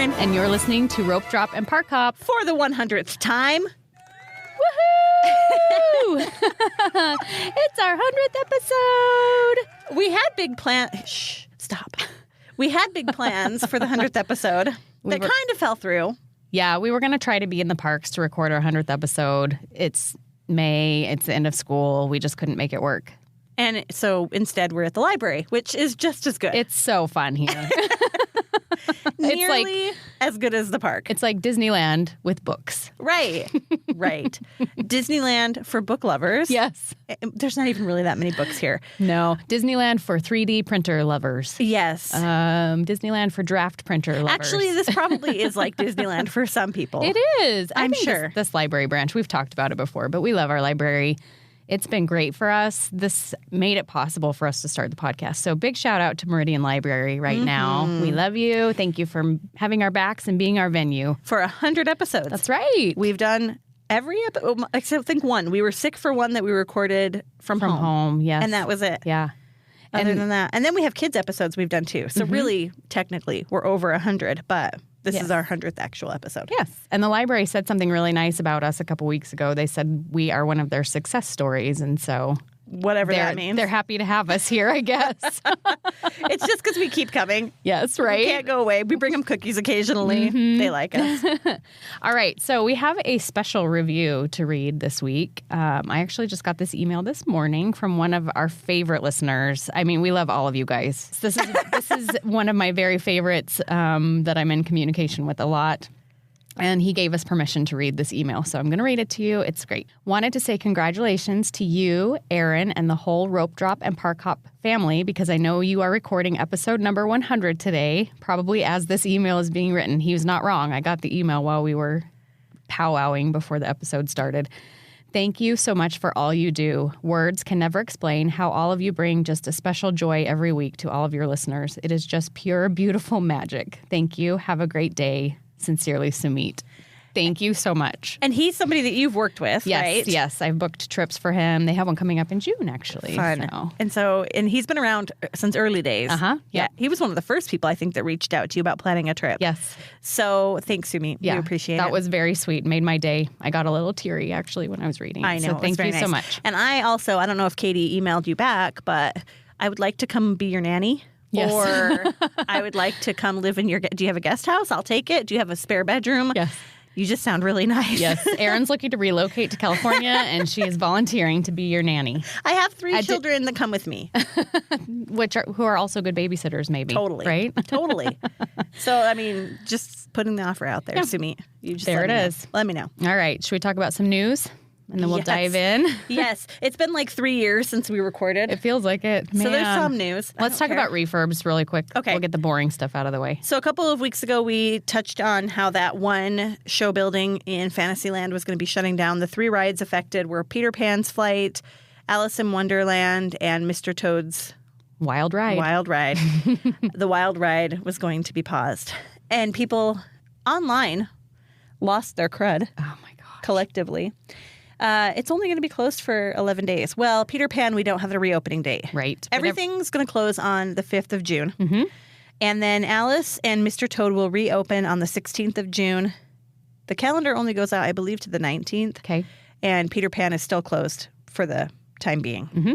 Time. And you're listening to Ropedrop and Parkhop For the 100th time. Woohoo! It's our 100th episode. We had big plans. Shh, stop. We had big plans for the 100th episode that kind of fell through. Yeah, we were going to try to be in the parks to record our 100th episode. It's May. It's the end of school. We just couldn't make it work. And so instead we're at the library, which is just as good. It's so fun here. Nearly as good as the park. It's like Disneyland with books. Right. Right. Disneyland for book lovers. Yes. There's not even really that many books here. No. Disneyland for 3D printer lovers. Yes. Disneyland for draft printer lovers. Actually, this probably is like Disneyland for some people. It is. I'm sure. This library branch, we've talked about it before, but we love our library. It's been great for us. This made it possible for us to start the podcast. So big shout out to Meridian Library right now. We love you. Thank you for having our backs and being our venue. For 100 episodes. That's right. We've done every episode, except I think one. We were sick for one that we recorded from home. Yes. And that was it. Yeah. Other than that. And then we have kids episodes we've done too. So really, technically, we're over 100, but this is our 100th actual episode. Yes. And the library said something really nice about us a couple weeks ago. They said we are one of their success stories. And so whatever that means. They're happy to have us here, I guess. It's just because we keep coming. Yes, right. We can't go away. We bring them cookies occasionally. They like us. All right. So we have a special review to read this week. I actually just got this email this morning from one of our favorite listeners. I mean, we love all of you guys. This is one of my very favorites that I'm in communication with a lot. And he gave us permission to read this email, so I'm going to read it to you. It's great. Wanted to say congratulations to you, Aaron, and the whole Ropedrop and Parkhop family, because I know you are recording episode number 100 today, probably as this email is being written. He was not wrong. I got the email while we were powwowing before the episode started. Thank you so much for all you do. Words can never explain how all of you bring just a special joy every week to all of your listeners. It is just pure, beautiful magic. Thank you. Have a great day. Sincerely, Sumit. Thank you so much. And he's somebody that you've worked with, right? Yes. I've booked trips for him. They have one coming up in June, actually. Fun. So. And he's been around since early days. Yeah. He was one of the first people, I think, that reached out to you about planning a trip. Yes. So thanks, Sumi. Yeah. We appreciate it. That was very sweet. Made my day. I got a little teary, actually, when I was reading. I know. So thank you so much. And I don't know if Katie emailed you back, but I would like to come be your nanny. Yes. Or I would like to come live in your... Do you have a guest house? I'll take it. Do you have a spare bedroom? Yes. You just sound really nice. Yes. Erin's looking to relocate to California, and she is volunteering to be your nanny. I have 3 children that come with me. Who are also good babysitters, maybe. Totally. Right? Totally. So, I mean, just putting the offer out there, Sumi. You just there it is. Let me know. All right. Should we talk about some news? And then we'll dive in. Yes. It's been like 3 years since we recorded. It feels like it. Man. So there's some news. Let's talk about refurbs really quick. Okay. We'll get the boring stuff out of the way. So a couple of weeks ago, we touched on how that one show building in Fantasyland was going to be shutting down. The 3 rides affected were Peter Pan's Flight, Alice in Wonderland, and Mr. Toad's Wild Ride. The Wild Ride was going to be paused. And people online lost their crud. Oh, my God. Collectively. It's only going to be closed for 11 days. Well, Peter Pan, we don't have the reopening date. Right. Everything's going to close on the 5th of June. Mm-hmm. And then Alice and Mr. Toad will reopen on the 16th of June. The calendar only goes out, I believe, to the 19th. Okay. And Peter Pan is still closed for the time being. Mm-hmm.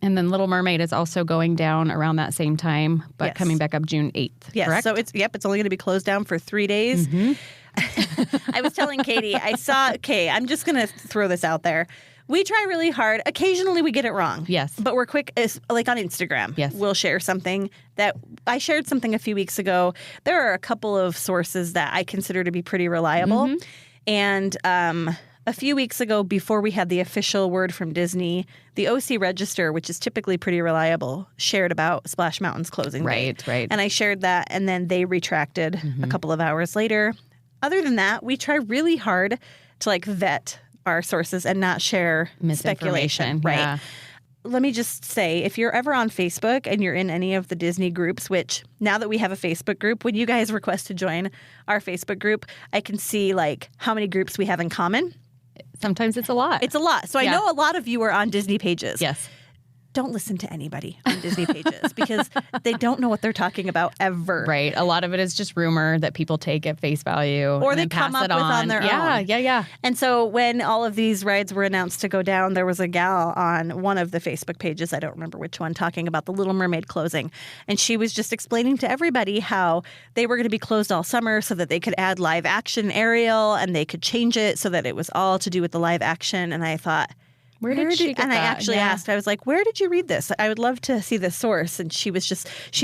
And then Little Mermaid is also going down around that same time, but coming back up June 8th. Yes. Correct? So it's only going to be closed down for 3 days. Mm-hmm. I was telling Katie, I'm just going to throw this out there. We try really hard. Occasionally we get it wrong. Yes. But we're quick, like on Instagram. Yes. We'll share something that I shared something a few weeks ago. There are a couple of sources that I consider to be pretty reliable. Mm-hmm. And a few weeks ago, before we had the official word from Disney, the OC Register, which is typically pretty reliable, shared about Splash Mountain's closing date. Right. And I shared that, and then they retracted a couple of hours later. Other than that, we try really hard to vet our sources and not share speculation. Right. Yeah. Let me just say, if you're ever on Facebook and you're in any of the Disney groups, which now that we have a Facebook group, when you guys request to join our Facebook group, I can see how many groups we have in common. Sometimes it's a lot. It's a lot. So I know a lot of you are on Disney pages. Yes. don't listen to anybody on Disney pages because they don't know what they're talking about ever. Right. A lot of it is just rumor that people take at face value. Or and they then come pass up it with on on their own. Yeah. And so when all of these rides were announced to go down, there was a gal on one of the Facebook pages, I don't remember which one, talking about the Little Mermaid closing. And she was just explaining to everybody how they were going to be closed all summer so that they could add live action Ariel and they could change it so that it was all to do with the live action. And I thought, Where did she get and that? I actually asked, I was like, where did you read this? I would love to see the source. And she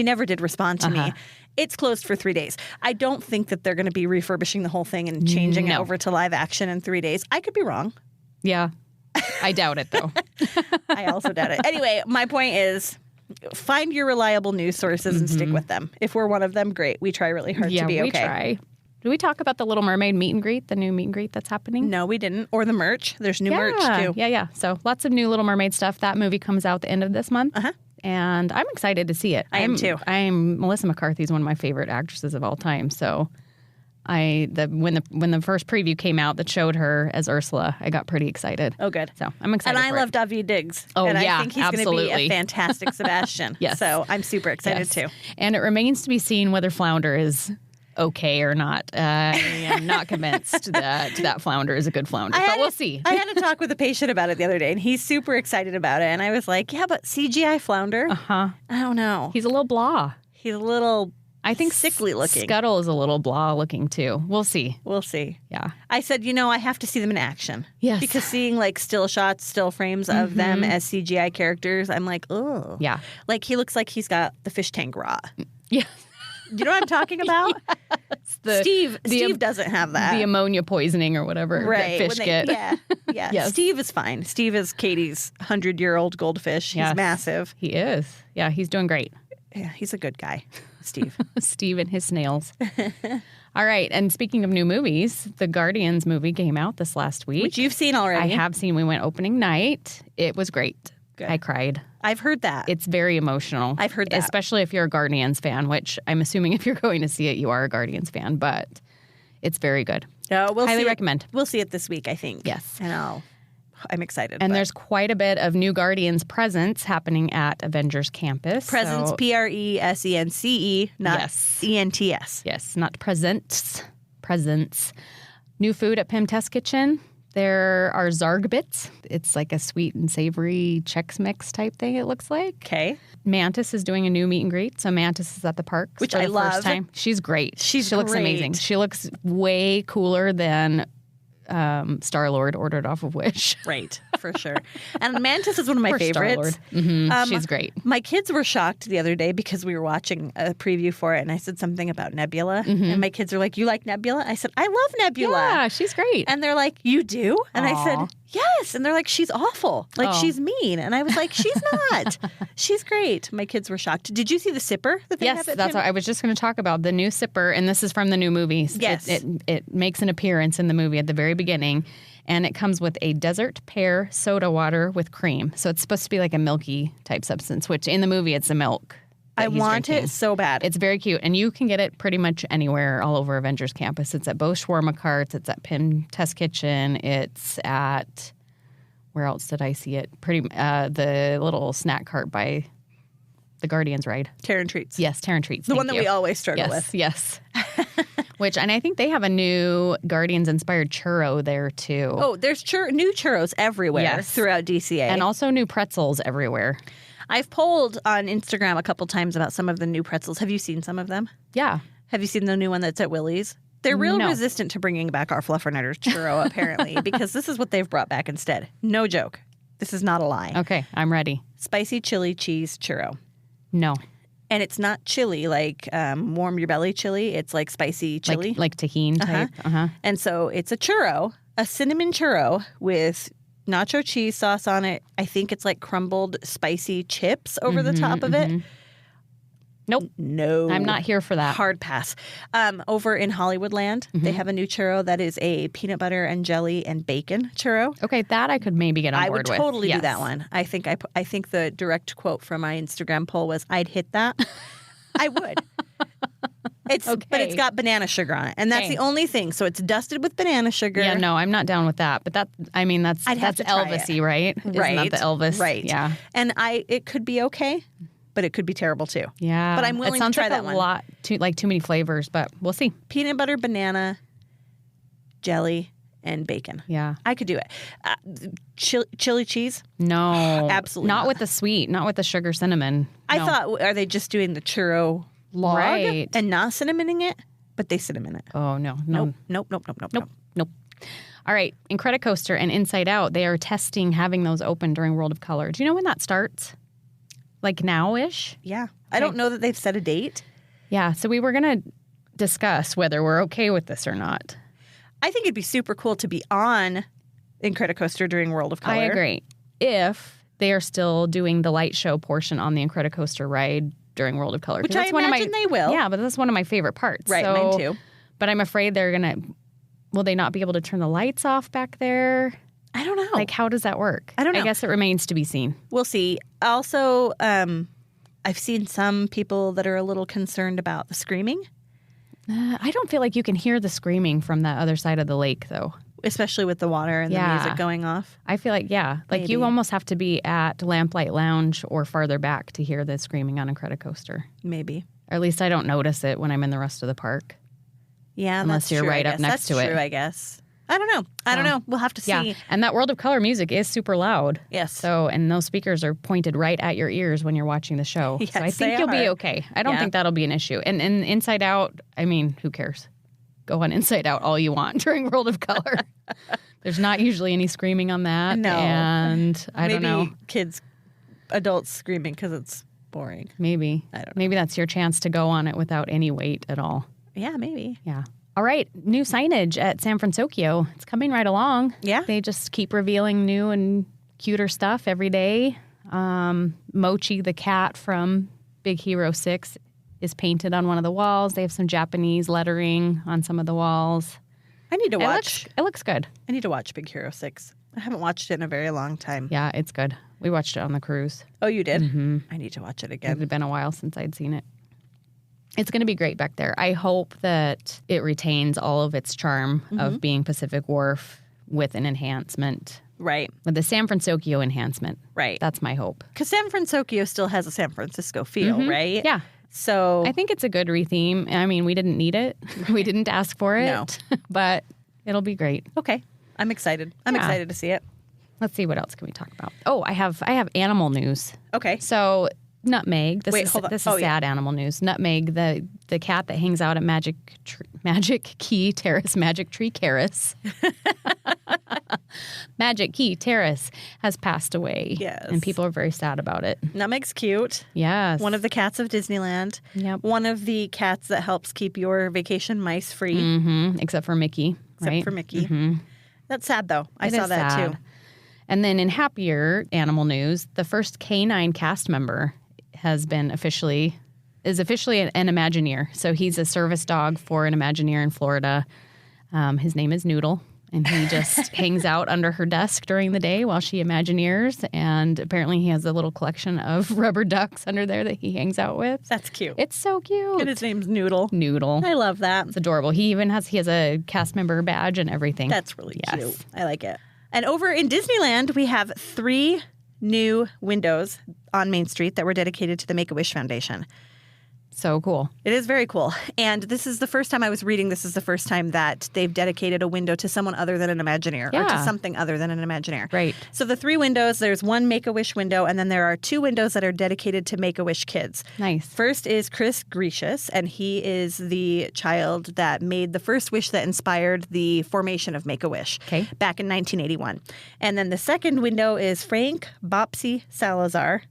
never did respond to me. It's closed for 3 days. I don't think that they're going to be refurbishing the whole thing and changing it over to live action in 3 days. I could be wrong. Yeah. I doubt it, though. I also doubt it. Anyway, my point is find your reliable news sources and stick with them. If we're one of them, great. We try really hard to be okay. We try. Did we talk about the Little Mermaid meet and greet, the new meet and greet that's happening? No, we didn't. Or the merch. There's new merch, too. Yeah. So lots of new Little Mermaid stuff. That movie comes out the end of this month. And I'm excited to see it. I am, too. Melissa McCarthy is one of my favorite actresses of all time. So when the first preview came out that showed her as Ursula, I got pretty excited. Oh, good. So I'm excited. And I love David Diggs. Oh, and yeah, I think he's going to be a fantastic Sebastian. Yes. So I'm super excited, too. And it remains to be seen whether Flounder is okay or not. I am not convinced that Flounder is a good Flounder, but we'll see. I had a talk with a patient about it the other day, and he's super excited about it. And I was like, yeah, but CGI Flounder? I don't know. He's a little blah. He's a little, I think, sickly looking. Scuttle is a little blah looking, too. We'll see. We'll see. Yeah. I said, I have to see them in action. Yes. Because seeing like still shots, still frames of them as CGI characters, I'm like, oh. Yeah. Like he looks like he's got the fish tank rot. Yeah. You know what I'm talking about? Yes. Steve doesn't have that. The ammonia poisoning or whatever that fish get. Yeah. Yes. Steve is fine. Steve is Katie's 100-year-old goldfish. He's massive. He is. Yeah, he's doing great. Yeah, he's a good guy, Steve. Steve and his snails. All right. And speaking of new movies, the Guardians movie came out this last week. Which you've seen already. I have seen. We went opening night. It was great. Good. I cried. I've heard that. It's very emotional. I've heard that. Especially if you're a Guardians fan, which I'm assuming if you're going to see it, you are a Guardians fan, but it's very good. We'll highly recommend. We'll see it this week, I think. Yes. And I'm excited. And there's quite a bit of new Guardians presents happening at Avengers Campus. Presents, Presence, not ENTS. Yes, not presents. Presents. New food at Pym Test Kitchen. There are Zarg bits. It's like a sweet and savory Chex Mix type thing, it looks like. Okay. Mantis is doing a new meet and greet. So Mantis is at the park. Which for I the love. First time. She's great. She looks great. amazing. She looks way cooler than Star-Lord ordered off of Wish. Right, for sure. And Mantis is one of my favorites. She's great. My kids were shocked the other day because we were watching a preview for it and I said something about Nebula. And my kids are like, you like Nebula? I said, I love Nebula. Yeah, she's great. And they're like, you do? And I said, yes. And they're like, she's awful. Like, she's mean. And I was like, she's not. She's great. My kids were shocked. Did you see the sipper that they have at that's what I was just going to talk about. The new sipper, and this is from the new movie. Yes. It makes an appearance in the movie at the very beginning, and it comes with a desert pear soda water with cream. So it's supposed to be like a milky type substance, which in the movie it's a milk. I want it so bad. It's very cute, and you can get it pretty much anywhere all over Avengers Campus. It's at both shawarma carts. It's at Pym Test Kitchen. It's at, where else did I see it? The little snack cart by the Guardians ride. Terran Treats. Yes, Terran Treats. The one that we always struggle with. Yes. And I think they have a new Guardians-inspired churro there, too. Oh, there's new churros everywhere throughout DCA. And also new pretzels everywhere. I've polled on Instagram a couple times about some of the new pretzels. Have you seen some of them? Yeah. Have you seen the new one that's at Willie's? They're real resistant to bringing back our Fluffernutters churro, apparently, because this is what they've brought back instead. No joke. This is not a lie. Okay, I'm ready. Spicy chili cheese churro. No. And it's not chili like warm your belly chili. It's like spicy chili. Like tahini type. And so it's a churro, a cinnamon churro with nacho cheese sauce on it. I think it's like crumbled spicy chips over the top of it. Nope. No. I'm not here for that. Hard pass. Over in Hollywoodland, they have a new churro that is a peanut butter and jelly and bacon churro. Okay, that I could maybe get on board with. I would totally do that one. I think the direct quote from my Instagram poll was, I'd hit that. I would. But it's got banana sugar on it, and that's the only thing. So it's dusted with banana sugar. Yeah, no, I'm not down with that. But that's Elvis-y, right? Isn't that the Elvis? Right. Yeah. And it could be okay, but it could be terrible too. Yeah. But I'm willing to try that one. It sounds like too many flavors, but we'll see. Peanut butter, banana, jelly, and bacon. Yeah. I could do it. Chili cheese? No. Absolutely not not. with the sweet, not with the sugar cinnamon. I thought, are they just doing the churro log Right. and not cinnamoning it? But they cinnamon it. Oh, no. Nope. All right. Incredicoaster and Inside Out, they are testing having those open during World of Color. Do you know when that starts? Like now-ish? Yeah. I don't know that they've set a date. Yeah. So we were going to discuss whether we're okay with this or not. I think it'd be super cool to be on Incredicoaster during World of Color. I agree. If they are still doing the light show portion on the Incredicoaster ride during World of Color. Which I imagine they will. Yeah, but that's one of my favorite parts. Right, mine too. But I'm afraid they're going to... Will they not be able to turn the lights off back there? I don't know. Like, how does that work? I don't know. I guess it remains to be seen. We'll see. Also, I've seen some people that are a little concerned about the screaming. I don't feel like you can hear the screaming from that other side of the lake, though. Especially with the water and the music going off. I feel like, Maybe. You almost have to be at Lamplight Lounge or farther back to hear the screaming on Incredicoaster. Maybe. Or at least I don't notice it when I'm in the rest of the park. Yeah, unless that's you're true, right up next to it. That's true, I guess. I don't know. I don't know. We'll have to see. Yeah, and that World of Color music is super loud. Yes. So, and those speakers are pointed right at your ears when you're watching the show. Yes, so I think you'll be okay. I don't think that'll be an issue. And Inside Out, I mean, who cares? Go on Inside Out all you want during World of Color. There's not usually any screaming on that. No. And I don't know. Maybe adults screaming because it's boring. Maybe. I don't know. Maybe that's your chance to go on it without any wait at all. Yeah, maybe. Yeah. All right. New signage at San Francisco. It's coming right along. Yeah. They just keep revealing new and cuter stuff every day. Mochi, the cat from Big Hero 6, is painted on one of the walls. They have some Japanese lettering on some of the walls. I need to watch. It looks good. I need to watch Big Hero 6. I haven't watched it in a very long time. Yeah, it's good. We watched it on the cruise. Oh, you did? Mm-hmm. I need to watch it It again. had been a while since I'd seen it. It's going to be great back there. I hope that it retains all of its charm of being Pacific Wharf with an enhancement. Right. With the San Francisco enhancement. Right. That's my hope. Because San Francisco still has a San Francisco feel, right? Yeah. So I think it's a good retheme. I mean, we didn't need it. We didn't ask for it. No. But it'll be great. Okay. I'm excited. I'm excited to see it. Let's see, what else can we talk about? Oh, I have animal news. Okay. So Nutmeg. This hold on. is sad animal news. Nutmeg, the cat that hangs out at Magic Key Terrace, Magic Tree Terrace. Magic Key Terrace has passed away. Yes. And people are very sad about it. Nutmeg's cute. Yes. One of the cats of Disneyland. Yep. One of the cats that helps keep your vacation mice free. Mm-hmm. Except for Mickey. Except for Mickey. Mm-hmm. That's sad, though. I It saw is that, sad. too. And then in happier animal news, the first canine cast member is officially an Imagineer. So he's a service dog for an Imagineer in Florida. His name is Noodle, and he just hangs out under her desk during the day while she Imagineers. And apparently he has a little collection of rubber ducks under there that he hangs out with. That's cute. It's so cute. And his name's Noodle. Noodle. I love that. It's adorable. He has a cast member badge and everything. That's really cute. I like it. And over in Disneyland, we have 3 new windows on Main Street that were dedicated to the Make-A-Wish Foundation. So cool. It is very cool. And this is the first time I was reading, this is the first time that they've dedicated a window to someone other than an Imagineer or to something other than an Imagineer. Right. So the 3 windows, there's one Make-A-Wish window, and then there are 2 windows that are dedicated to Make-A-Wish kids. Nice. First is Chris Grecius, and he is the child that made the first wish that inspired the formation of Make-A-Wish back in 1981. And then the second window is Frank Bopsy Salazar.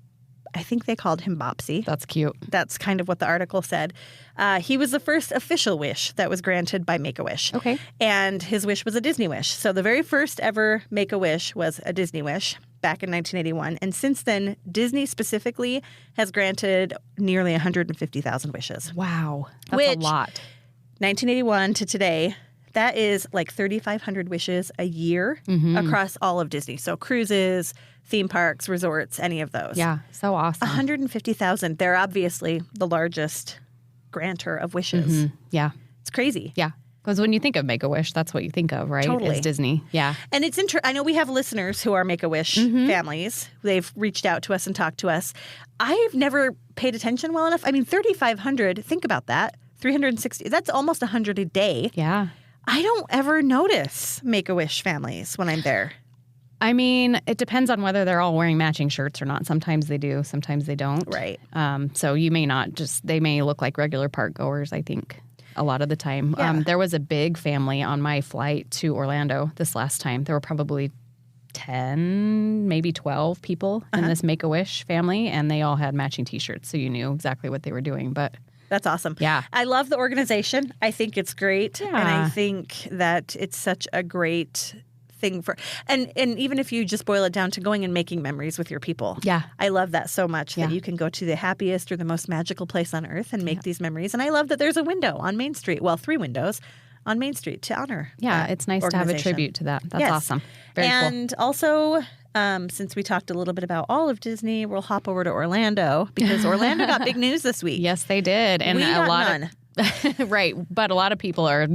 I think they called him Bopsy. That's cute. That's kind of what the article said. He was the first official wish that was granted by Make-A-Wish. Okay. And his wish was a Disney wish. So the very first ever Make-A-Wish was a Disney wish back in 1981. And since then, Disney specifically has granted nearly 150,000 wishes. Wow. That's a lot. 1981 to today, that is like 3,500 wishes a year across all of Disney. So cruises, theme parks, resorts, any of those. Yeah, so awesome. 150,000. They're obviously the largest granter of wishes. Yeah. It's crazy. Yeah. Because when you think of Make-A-Wish, that's what you think of, right? Totally. Is Disney. Yeah. And it's I know we have listeners who are Make-A-Wish families. They've reached out to us and talked to us. I've never paid attention well enough. I mean, 3,500, think about that. 360, that's almost 100 a day. Yeah. I don't ever notice Make-A-Wish families when I'm there. I mean, it depends on whether they're all wearing matching shirts or not. Sometimes they do, sometimes they don't. Right. So you may not they may look like regular park goers, I think, a lot of the time. Yeah. There was a big family on my flight to Orlando this last time. There were probably 10, maybe 12 people in this Make-A-Wish family, and they all had matching T-shirts, so you knew exactly what they were doing. But that's awesome. Yeah. I love the organization. I think it's great. Yeah. And I think that it's such a great thing for, and even if you just boil it down to going and making memories with your people. Yeah. I love that so much that Yeah. you can go to the happiest or the most magical place on earth and make these memories. And I love that there's a window on Main Street. Well, 3 windows on Main Street to honor. Yeah, that it's nice to have a organization. tribute to that. That's Yes. awesome. Very cool. And also, since we talked a little bit about all of Disney, we'll hop over to Orlando because Orlando got big news this week. Yes, they did. And we got a lot none. of right, but a lot of people are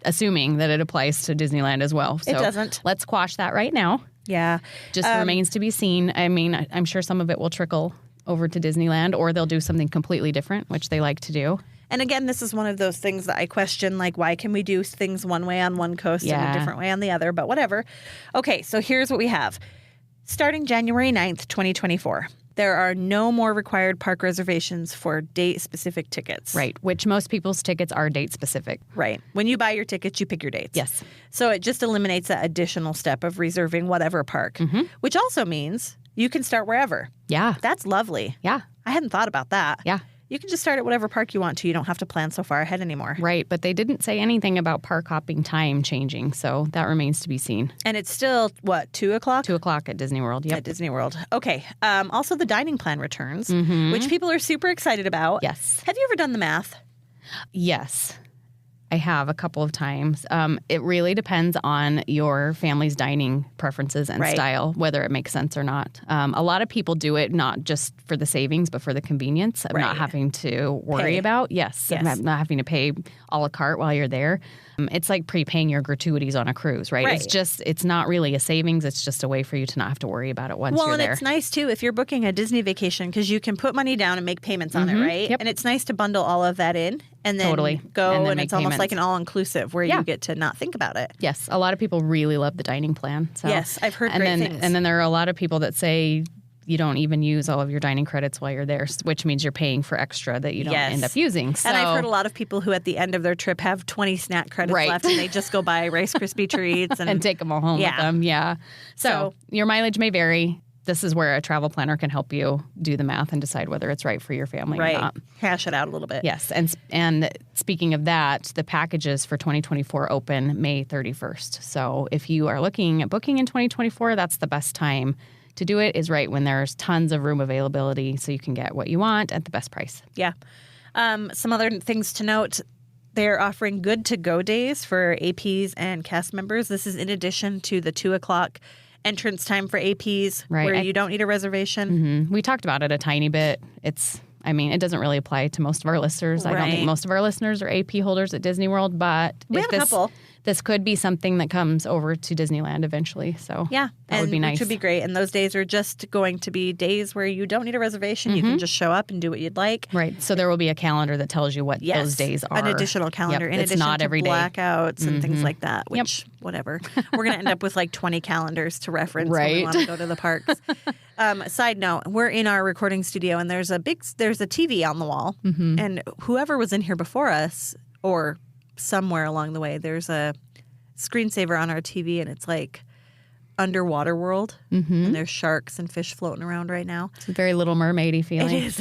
assuming that it applies to Disneyland as well. So It doesn't. Let's quash that right now. Yeah. Just remains to be seen. I mean, I'm sure some of it will trickle over to Disneyland, or they'll do something completely different, which they like to do. And again, this is one of those things that I question, like, why can we do things one way on one coast and a different way on the other? But whatever. Okay, so here's what we have. Starting January 9th, 2024, there are no more required park reservations for date-specific tickets. Right, which most people's tickets are date-specific. Right. When you buy your tickets, you pick your dates. Yes. So it just eliminates that additional step of reserving whatever park, which also means you can start wherever. Yeah. That's lovely. Yeah. I hadn't thought about that. Yeah. You can just start at whatever park you want to. You don't have to plan so far ahead anymore. Right, but they didn't say anything about park hopping time changing, so that remains to be seen. And it's still, what, 2 o'clock? 2 o'clock at Disney World, yep. At Disney World. Okay. Also, the dining plan returns, which people are super excited about. Yes. Have you ever done the math? Yes, I have a couple of times. It really depends on your family's dining preferences and Right. style, whether it makes sense or not. A lot of people do it not just for the savings, but for the convenience of Right. not having to worry Pay. about. Yes, Yes. not having to pay a la carte while you're there. It's like prepaying your gratuities on a cruise, right? Right. It's not really a savings. It's just a way for you to not have to worry about it once Well, you're and there. it's nice, too, if you're booking a Disney vacation because you can put money down and make payments on it, right? Yep. And it's nice to bundle all of that in and then Totally. go, And and, then make it's almost payments. like an all-inclusive where Yeah. you get to not think about it. Yes, a lot of people really love the dining plan. So. Yes, I've heard and great then, things. And then there are a lot of people that say you don't even use all of your dining credits while you're there, which means you're paying for extra that you don't Yes. end up using. So, And I've heard a lot of people who at the end of their trip have 20 snack credits Right. left and they just go buy Rice Krispie treats. and take them all home Yeah. with them. Yeah. So So- your mileage may vary. This is where a travel planner can help you do the math and decide whether it's right for your family or Right. not. Hash it out a little bit. Yes, and speaking of that, the packages for 2024 open May 31st. So if you are looking at booking in 2024, that's the best time to do it, is right when there's tons of room availability so you can get what you want at the best price. Yeah. Some other things to note. They're offering good to go days for APs and cast members. This is in addition to the 2 o'clock entrance time for APs Right. where you don't need a reservation. We talked about it a tiny bit. It doesn't really apply to most of our listeners. I don't Right. think most of our listeners are AP holders at Disney World, but We if have a couple. This could be something that comes over to Disneyland eventually. So Yeah. that would be nice. Which would be great. And those days are just going to be days where you don't need a reservation. You can just show up and do what you'd like. Right. So there will be a calendar that tells you what those days are. An additional calendar Yep, in it's addition not to every day. blackouts and things like that, which, whatever. We're going to end up with like 20 calendars to reference when we Right. want to go to the parks. Side note, we're in our recording studio and there's a TV on the wall. And whoever was in here before us or somewhere along the way, there's a screensaver on our TV and it's like underwater world. And there's sharks and fish floating around right now. It's a very Little Mermaidy feeling. It is.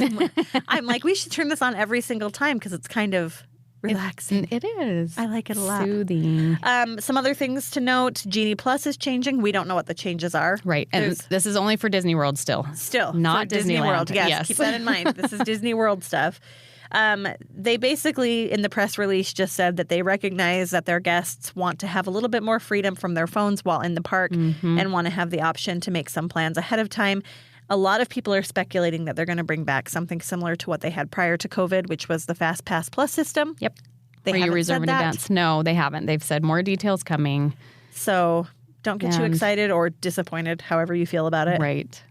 I'm like, we should turn this on every single time because it's kind of relaxing. It is. I like it a lot. Soothing. Some other things to note. Genie Plus is changing. We don't know what the changes are. Right. And There's- this is only for Disney World still. Still. Not for Disney Disneyland. World. Yes, Yes. keep that in mind. This is Disney World stuff. They basically, in the press release, just said that they recognize that their guests want to have a little bit more freedom from their phones while in the park and want to have the option to make some plans ahead of time. A lot of people are speculating that they're going to bring back something similar to what they had prior to COVID, which was the Fast Pass Plus system. Yep. They Where you haven't reserve said in that. advance. No, they haven't. They've said more details coming. So don't get too excited or disappointed, however you feel about it. Right.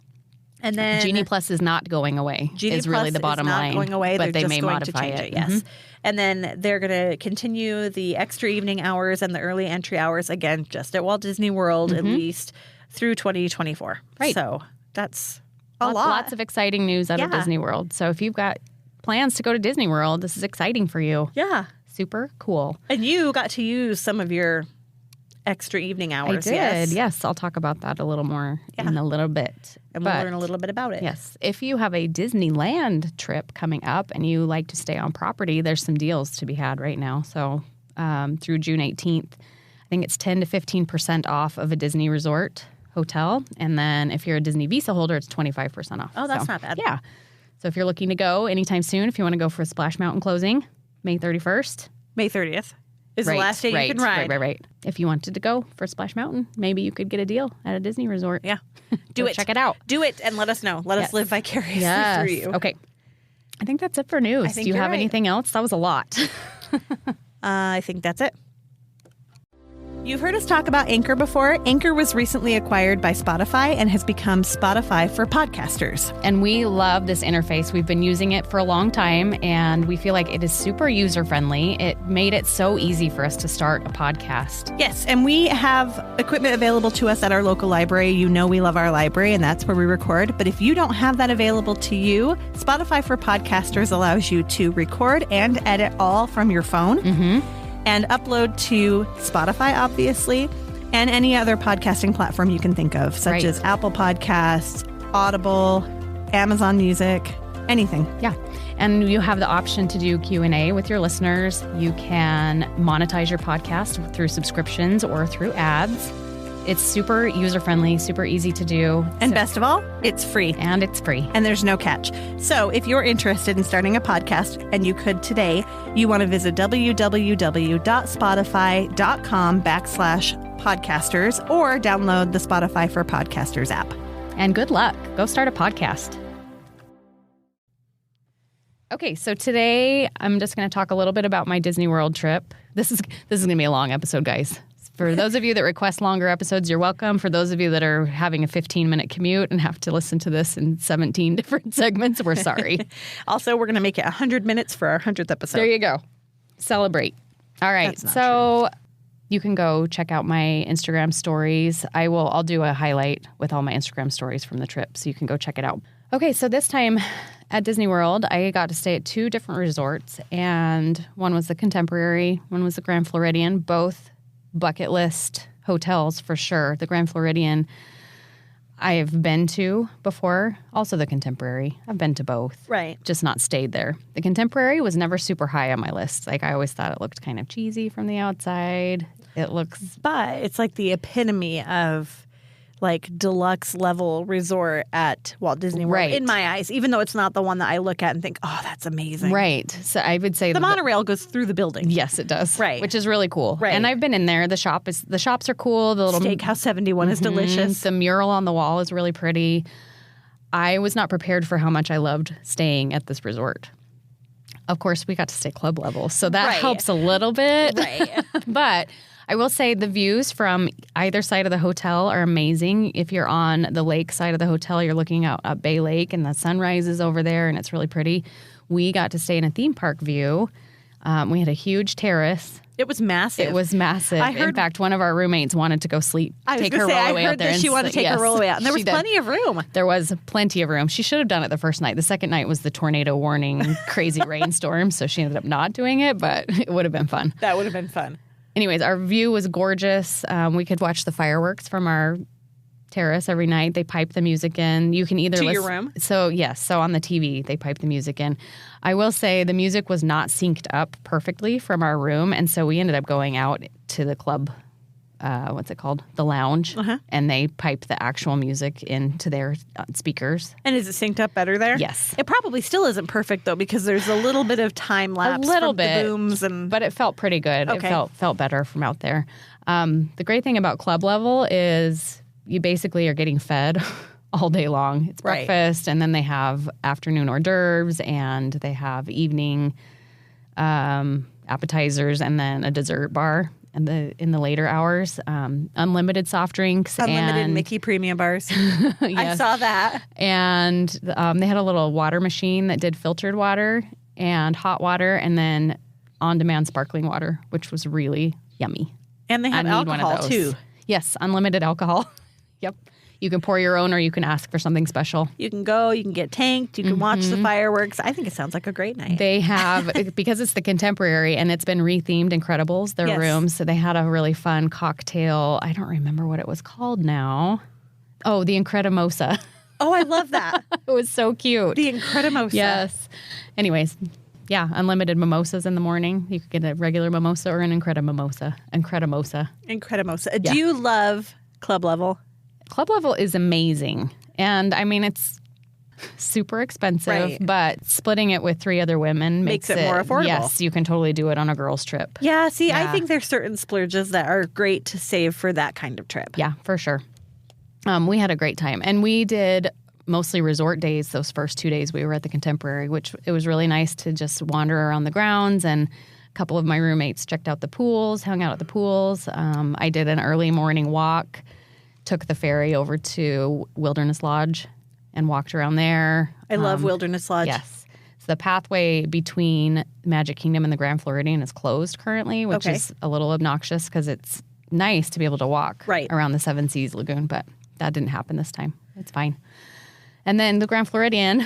And then Genie Plus is not going away. Genie is really Plus the bottom is not line. going away. But They're they just may going modify to change it. it. Yes. And then they're going to continue the extra evening hours and the early entry hours again, just at Walt Disney World at least through 2024. Right. So that's a lot. Lots of exciting news out of Disney World. So if you've got plans to go to Disney World, this is exciting for you. Yeah. Super cool. And you got to use some of your extra evening hours. I did. Yes. I'll talk about that a little more in a little bit. And we'll learn a little bit about it. Yes. If you have a Disneyland trip coming up and you like to stay on property, there's some deals to be had right now. So through June 18th, I think it's 10 to 15% off of a Disney resort hotel. And then if you're a Disney Visa holder, it's 25% off. Oh, that's not bad. Yeah. So if you're looking to go anytime soon, if you want to go for a Splash Mountain closing, May 31st. May 30th is the last day you can ride. Right. If you wanted to go for Splash Mountain, maybe you could get a deal at a Disney resort. Yeah. Do it. Check it out. Do it and let us know. Let us live vicariously through you. Okay. I think that's it for news. Do you have anything else? That was a lot. I think that's it. You've heard us talk about Anchor before. Anchor was recently acquired by Spotify and has become Spotify for podcasters. And we love this interface. We've been using it for a long time, and we feel like it is super user-friendly. It made it so easy for us to start a podcast. Yes, and we have equipment available to us at our local library. You know we love our library, and that's where we record. But if you don't have that available to you, Spotify for Podcasters allows you to record and edit all from your phone. And upload to Spotify, obviously, and any other podcasting platform you can think of, such as Apple Podcasts, Audible, Amazon Music, anything. Yeah. And you have the option to do Q&A with your listeners. You can monetize your podcast through subscriptions or through ads. It's super user-friendly, super easy to do. And best of all, it's free. And it's free. And there's no catch. So if you're interested in starting a podcast, and you could today, you want to visit www.spotify.com/podcasters or download the Spotify for Podcasters app. And good luck. Go start a podcast. Okay, so today I'm just going to talk a little bit about my Disney World trip. This is going to be a long episode, guys. For those of you that request longer episodes, you're welcome. For those of you that are having a 15-minute commute and have to listen to this in 17 different segments, we're sorry. Also, we're going to make it 100 minutes for our 100th episode. There you go. Celebrate. All right. So you can go check out my Instagram stories. I'll do a highlight with all my Instagram stories from the trip, so you can go check it out. Okay, so this time at Disney World, I got to stay at two different resorts, and one was the Contemporary, one was the Grand Floridian, both bucket list hotels for sure. The Grand Floridian I've been to before, also the Contemporary. I've been to both. Right. Just not stayed there. The Contemporary was never super high on my list. Like, I always thought it looked kind of cheesy from the outside. But it's like the epitome of like deluxe level resort at Walt Disney World in my eyes, even though it's not the one that I look at and think, oh, that's amazing. Right. So I would say the monorail goes through the building. Yes, it does. Right. Which is really cool. Right. And I've been in there. The shops are cool. The little Steakhouse 71 is delicious. The mural on the wall is really pretty. I was not prepared for how much I loved staying at this resort. Of course, we got to stay club level, so that helps a little bit. Right. But I will say the views from either side of the hotel are amazing. If you're on the lake side of the hotel, you're looking out at Bay Lake, and the sunrise is over there, and it's really pretty. We got to stay in a theme park view. We had a huge terrace. It was massive. In fact, one of our roommates wanted to go sleep, take her rollaway out there. I heard that she wanted to take her rollaway out. And there was plenty of room. There was plenty of room. She should have done it the first night. The second night was the tornado warning, crazy rainstorm, so she ended up not doing it, but it would have been fun. That would have been fun. Anyways, our view was gorgeous. We could watch the fireworks from our terrace every night. They pipe the music in. You can either to your room. So yes, so on the TV they pipe the music in. I will say the music was not synced up perfectly from our room, and so we ended up going out to the club. What's it called? The lounge, and they pipe the actual music into their speakers. And is it synced up better there? Yes. It probably still isn't perfect though, because there's a little bit of time lapse, from the booms, but it felt pretty good. Okay. It felt better from out there. The great thing about club level is you basically are getting fed all day long. It's Right. breakfast, and then they have afternoon hors d'oeuvres, and they have evening appetizers, and then a dessert bar in the later hours. Unlimited soft drinks. Unlimited and, Mickey premium bars. I Yes. saw that. And they had a little water machine that did filtered water and hot water, and then on-demand sparkling water, which was really yummy. And they have I need one of alcohol, those. too. Yes, unlimited alcohol. Yep. You can pour your own, or you can ask for something special. You can go, you can get tanked, you can watch the fireworks. I think it sounds like a great night. They have, because it's the Contemporary and it's been rethemed Incredibles, their Yes. rooms. So they had a really fun cocktail. I don't remember what it was called now. Oh, the Incredimosa. Oh, I love that. It was so cute. The Incredimosa. Yes. Anyways, yeah, unlimited mimosas in the morning. You could get a regular mimosa or an Incredimosa. Incredimosa. Do you love Club Level? Club Level is amazing. And I mean, it's super expensive, Right. but splitting it with 3 other women Makes it more affordable. Yes, you can totally do it on a girls' trip. Yeah, see, I Yeah. think there's certain splurges that are great to save for that kind of trip. Yeah, for sure. We had a great time. And we did mostly resort days those first 2 days we were at the Contemporary, which it was really nice to just wander around the grounds. And a couple of my roommates checked out the pools, hung out at the pools. I did an early morning walk, took the ferry over to Wilderness Lodge and walked around there. I love Wilderness Lodge. Yes. So the pathway between Magic Kingdom and the Grand Floridian is closed currently, which Okay. is a little obnoxious because it's nice to be able to walk Right. around the Seven Seas Lagoon, but that didn't happen this time. It's fine. And then the Grand Floridian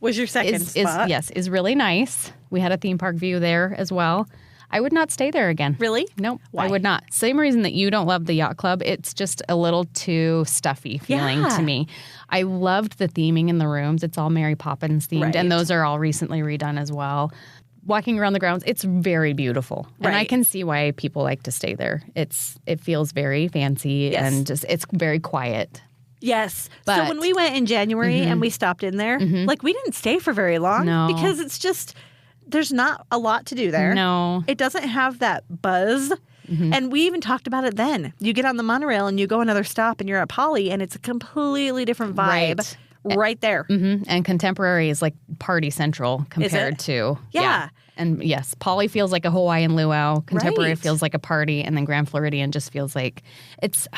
Was your second spot? is really nice. We had a theme park view there as well. I would not stay there again. Really? Nope, Why? I would not. Same reason that you don't love the yacht club. It's just a little too stuffy feeling Yeah. to me. I loved the theming in the rooms. It's all Mary Poppins themed, Right. and those are all recently redone as well. Walking around the grounds, it's very beautiful, and I Right. can see why people like to stay there. It feels very fancy Yes. and just it's very quiet. Yes. So But- when we went in January and we stopped in there, like we didn't stay for very long No. because it's just, there's not a lot to do there. No, It doesn't have that buzz. And we even talked about it then. You get on the monorail and you go another stop and you're at Poly and it's a completely different vibe right there. And Contemporary is like party central compared to Yeah. And yes, Poly feels like a Hawaiian luau. Contemporary Right. feels like a party, and then Grand Floridian just feels like it's.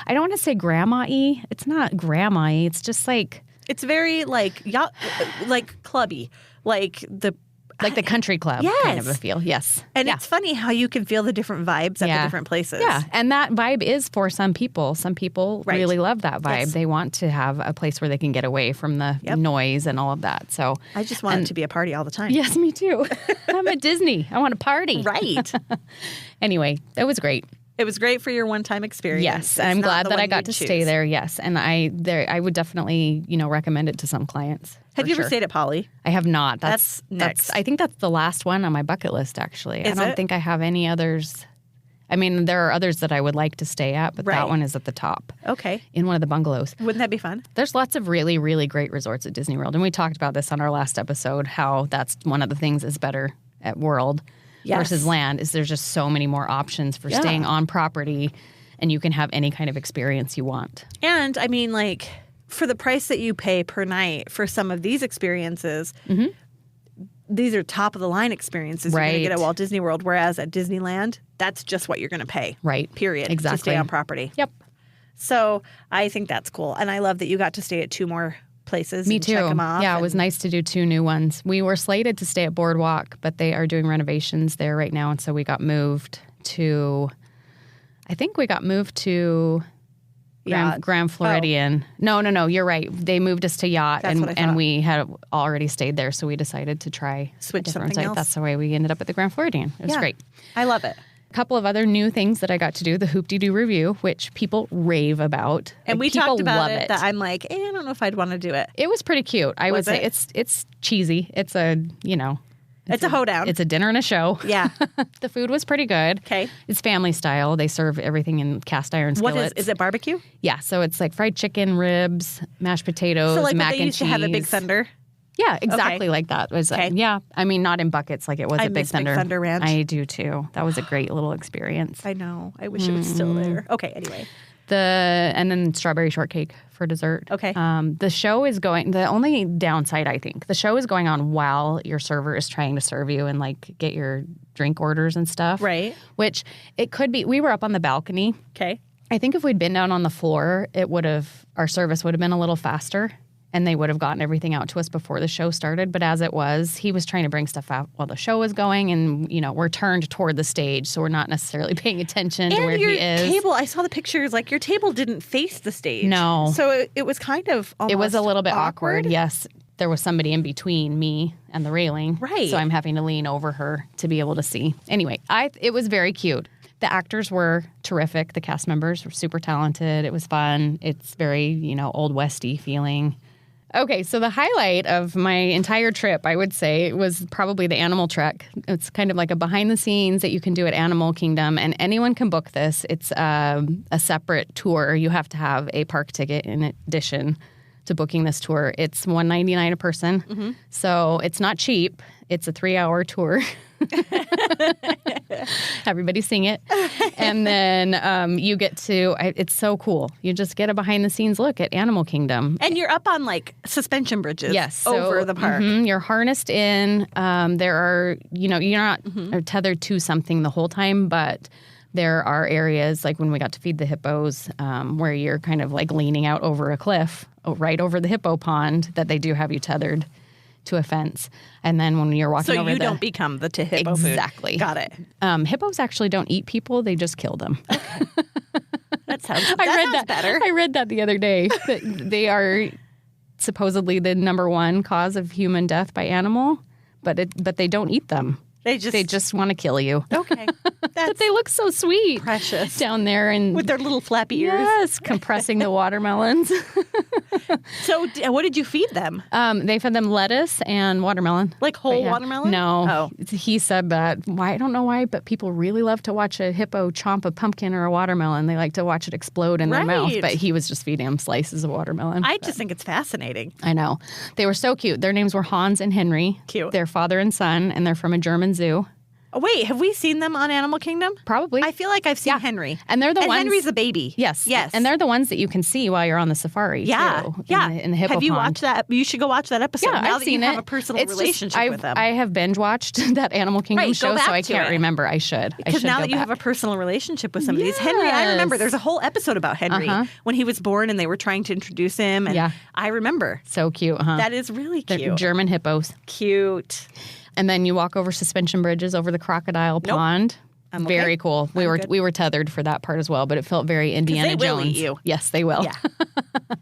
I don't want to say grandma-y. It's not grandma-y. It's just like It's very like clubby, like the country club kind of a Yes. feel. Yes, And yeah. it's funny how you can feel the different vibes at the different places. Yeah, and that vibe is for some people. Some people Right. really love that vibe. Yes. They want to have a place where they can get away from the noise and all of that. So I just want it to be a party all the time. yes, me too. I'm at Disney. I want to party. Right. Anyway, it was great. It was great for your one-time experience. Yes, It's I'm not glad the that I one got you'd to choose. stay there. Yes, and I would definitely recommend it to some clients. Have for you ever sure. stayed at Poly? I have not. That's next. I think that's the last one on my bucket list. Actually, I Is don't it? think I have any others. I mean, there are others that I would like to stay at, but Right. that one is at the top Okay. in one of the bungalows. Wouldn't that be fun? There's lots of really, really great resorts at Disney World, and we talked about this on our last episode. How that's one of the things is better at World versus Land is there's just so many more options for staying on property. And you can have any kind of experience you want. And I mean, like, for the price that you pay per night for some of these experiences, these are top of the line experiences you're going to Right. get at Walt Disney World. Whereas at Disneyland, that's just what you're going to pay. Right. Period. To Exactly. stay on property. Yep. So I think that's cool. And I love that you got to stay at 2 more places Me and too. check them off. Yeah, it was nice to do 2 new ones. We were slated to stay at Boardwalk, but they are doing renovations there right now. And so we got moved to, I think we got moved to Yacht. Grand Floridian. No, you're right. They moved us to Yacht, That's what I and thought. we had already stayed there. So we decided to try Switch a different something site. else. That's the way we ended up at the Grand Floridian. It was great. I love it. A couple of other new things that I got to do, the Hoop-Dee-Doo review, which people rave about. And Like, we people talked about love it that I'm like, I don't know if I'd want to do it. It was pretty cute. I would Was say it? it's cheesy. It's a, It's a hoedown. it's a dinner and a show. Yeah. The food was pretty good. Okay. It's family style. They serve everything in cast iron What skillets. is it barbecue? Yeah, so it's like fried chicken, ribs, mashed potatoes, So like mac what they and used cheese. to have at Big Thunder? Yeah, exactly like that. Was Okay. yeah. I mean, not in buckets like it was I at Big miss Big Thunder. Thunder Ranch. I do too. That was a great little experience. I know. I wish it was still there. Okay, anyway. And then strawberry shortcake for dessert. Okay. The show is going, the only downside, I think, the show is going on while your server is trying to serve you and like get your drink orders and stuff. Right. Which it could be, we were up on the balcony. Okay. I think if we'd been down on the floor, our service would have been a little faster and they would have gotten everything out to us before the show started. But as it was, he was trying to bring stuff out while the show was going and, we're turned toward the stage. So we're not necessarily paying attention to where he is. And your table, I saw the pictures, like your table didn't face the stage. No. So it was kind of almost It was a little bit awkward. awkward. Yes. There was somebody in between me and the railing. Right. So I'm having to lean over her to be able to see. Anyway, it was very cute. The actors were terrific. The cast members were super talented. It was fun. It's very, Old Westy feeling. Okay, so the highlight of my entire trip, I would say, was probably the animal trek. It's kind of like a behind the scenes that you can do at Animal Kingdom, and anyone can book this. It's a separate tour. You have to have a park ticket in addition to booking this tour. It's $199 a person, so it's not cheap. It's a 3-hour tour. Everybody sing it. And then you get to, it's so cool. You just get a behind the scenes look at Animal Kingdom. And you're up on like suspension bridges Yes, over the park. You're harnessed in. There are, you're not tethered to something the whole time, but there are areas like when we got to feed the hippos where you're kind of like leaning out over a cliff right over the hippo pond that they do have you tethered to a fence. And then when you're walking over So you don't become the hippo Exactly. food. Got it. Hippos actually don't eat people. They just kill them. That sounds better. I read that the other day. That they are supposedly the number one cause of human death by animal, but they don't eat them. They just want to kill you. Okay. But they look so sweet. Precious. Down there and with their little flappy ears. Yes, compressing the watermelons. So what did you feed them? They fed them lettuce and watermelon. Like whole watermelon? No. Oh. He said that. I don't know why, but people really love to watch a hippo chomp a pumpkin or a watermelon. They like to watch it explode in their mouth. But he was just feeding them slices of watermelon. I just think it's fascinating. I know. They were so cute. Their names were Hans and Henry. Cute. They're father and son, and they're from a German zoo. Oh, wait, have we seen them on Animal Kingdom? Probably. I feel like I've seen Henry. And they're the ones. Henry's a baby. Yes. Yes. And they're the ones that you can see while you're on the safari. Yeah. Too, Yeah. In the hippo Have you pond. watched that? You should go watch that episode. Yeah, now I've that seen you it. have a personal relationship with them. I have binge watched that Animal Kingdom show, so I can't remember. I should. Because now that you have a personal relationship with some of these, Henry, I remember there's a whole episode about Henry when he was born and they were trying to introduce him. And I remember. So cute, huh? That is really cute. They're German hippos. Cute. And then you walk over suspension bridges over the crocodile pond. Very cool. We were tethered for that part as well, but it felt very Indiana Jones. They will eat you. Yes, they will. Yeah.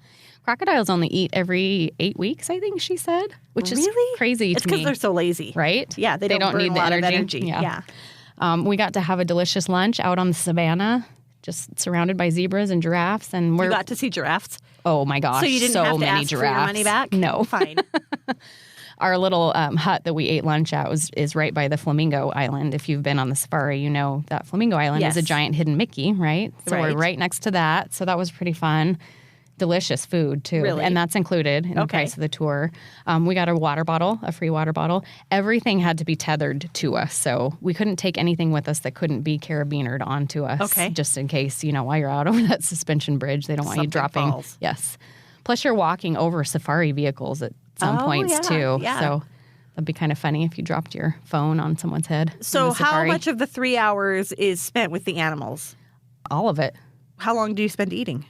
Crocodiles only eat every 8 weeks, I think she said, which is crazy to me. It's because they're so lazy. Right? Yeah, they don't burn need a the lot energy. of energy. Yeah. We got to have a delicious lunch out on the savannah, just surrounded by zebras and giraffes. And you got to see giraffes? Oh, my gosh. So you didn't have to many ask giraffes. for your money back? No. Fine. Our little hut that we ate lunch at is right by the Flamingo Island. If you've been on the safari, you know that Flamingo Island is a giant hidden Mickey, right? So we're right next to that. So that was pretty fun. Delicious food, too. Really? And that's included in the price of the tour. We got a free water bottle. Everything had to be tethered to us. So we couldn't take anything with us that couldn't be carabinered onto us. Okay. Just in case, while you're out over that suspension bridge, they don't want you dropping. Falls. Yes. Plus, you're walking over safari vehicles at some points, too. Yeah. So that'd be kind of funny if you dropped your phone on someone's head. So how much of the 3 hours is spent with the animals? All of it. How long do you spend eating?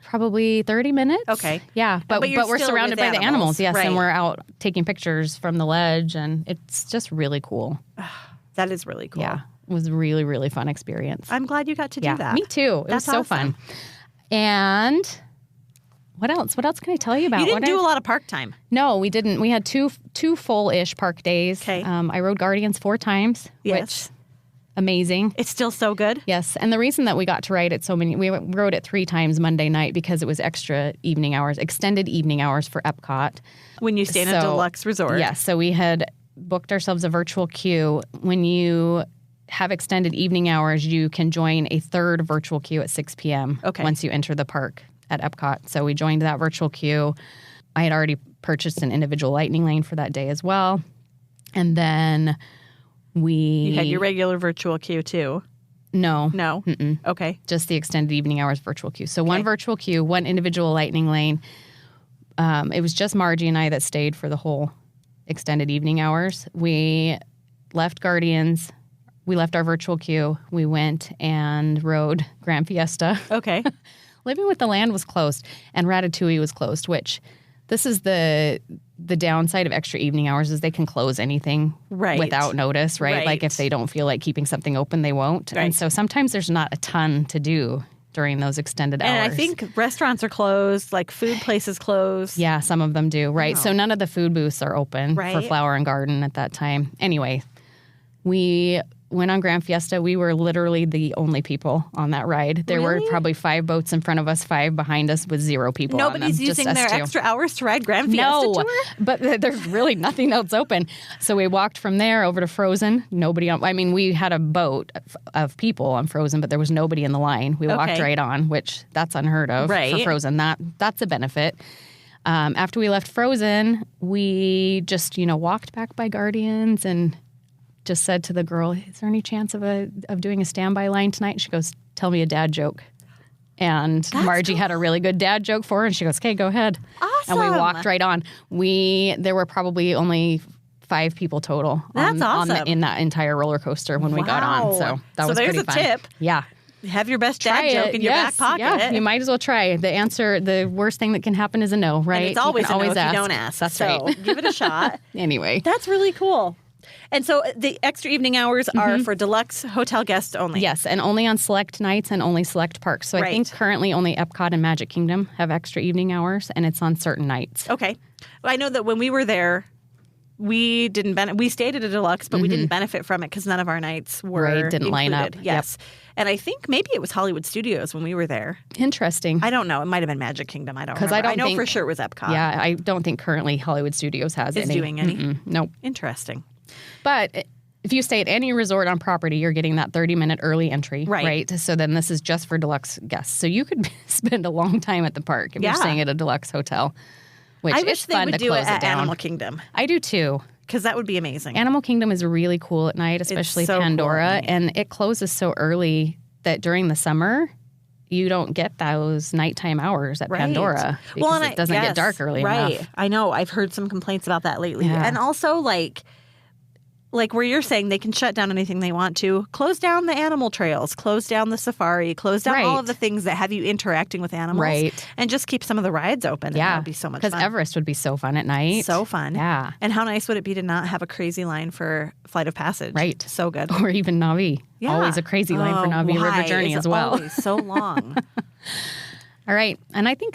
Probably 30 minutes. Okay. Yeah, but we're surrounded by the animals, yes, right. and we're out taking pictures from the ledge, and it's just really cool. That is really cool. Yeah, it was a really, really fun experience. I'm glad you got to do that. Me too. It was so fun. And what else? What else can I tell you about? You didn't do a lot of park time. No, we didn't. We had two full-ish park days. Okay. I rode Guardians 4 times, which amazing. It's still so good. Yes, and the reason that we got to ride it we rode it 3 times Monday night because it was extra evening hours, extended evening hours for Epcot. When you stay in a deluxe resort. Yes, so we had booked ourselves a virtual queue. When you have extended evening hours, you can join a third virtual queue at 6 p.m. Once you enter the park at Epcot. So we joined that virtual queue. I had already purchased an individual lightning lane for that day as well. And then you had your regular virtual queue too. No. No? Mm-mm. Okay. Just the extended evening hours virtual queue. So one virtual queue, one individual lightning lane. It was just Margie and I that stayed for the whole extended evening hours. We left Guardians. We left our virtual queue. We went and rode Grand Fiesta. Okay. Living with the Land was closed, and Ratatouille was closed, which this is the downside of extra evening hours is they can close anything without notice, right? Like if they don't feel like keeping something open, they won't. Right. And so sometimes there's not a ton to do during those extended hours. And I think restaurants are closed, like food places closed. Yeah, some of them do, right? Oh. So none of the food booths are open for Flower and Garden at that time. Anyway, we went on Grand Fiesta. We were literally the only people on that ride. There were probably 5 boats in front of us, 5 behind us with 0 people on them. Nobody's using their extra hours to ride Grand Fiesta tour? But there's really nothing else open. So we walked from there over to Frozen. Nobody on, I mean, we had a boat of people on Frozen, but there was nobody in the line. We walked right on, which that's unheard of for Frozen. That's a benefit. After we left Frozen, we just, walked back by Guardians and just said to the girl, is there any chance of doing a standby line tonight? And she goes, tell me a dad joke. And Margie had a really good dad joke for her, and she goes, okay, go ahead. Awesome. And we walked right on. There were probably only 5 people total in that entire roller coaster when we got on. So that was pretty fun. So there's a tip. Yeah. Have your best dad joke in your back pocket. Yeah, you might as well try. The worst thing that can happen is a no, right? And it's always a no if you don't ask. That's so right. Give it a shot. Anyway. That's really cool. And so the extra evening hours are for deluxe hotel guests only. Yes, and only on select nights and only select parks. So I think currently only Epcot and Magic Kingdom have extra evening hours, and it's on certain nights. Okay. Well, I know that when we were there, we didn't we stayed at a deluxe, but we didn't benefit from it because none of our nights were didn't line up. Yes. Yep. And I think maybe it was Hollywood Studios when we were there. Interesting. I don't know. It might have been Magic Kingdom. I don't remember. I know for sure it was Epcot. Yeah, I don't think currently Hollywood Studios is doing any. Nope. Interesting. But if you stay at any resort on property, you're getting that 30-minute early entry, right? So then this is just for deluxe guests. So you could spend a long time at the park if you're staying at a deluxe hotel, which I wish is they fun would to do close it at down. Animal Kingdom. I do too. Because that would be amazing. Animal Kingdom is really cool at night, especially Pandora. Cool and it closes so early that during the summer, you don't get those nighttime hours at Pandora because it doesn't get dark early enough. I know. I've heard some complaints about that lately. Yeah. And also, like where you're saying they can shut down anything they want to, close down the animal trails, close down the safari, close down all of the things that have you interacting with animals. And just keep some of the rides open. Yeah. That would be so much fun. Because Everest would be so fun at night. So fun. Yeah. And how nice would it be to not have a crazy line for Flight of Passage? Right. So good. Or even Na'vi. Yeah. Always a crazy line for Na'vi River Journey as well. Always so long. All right. And I think,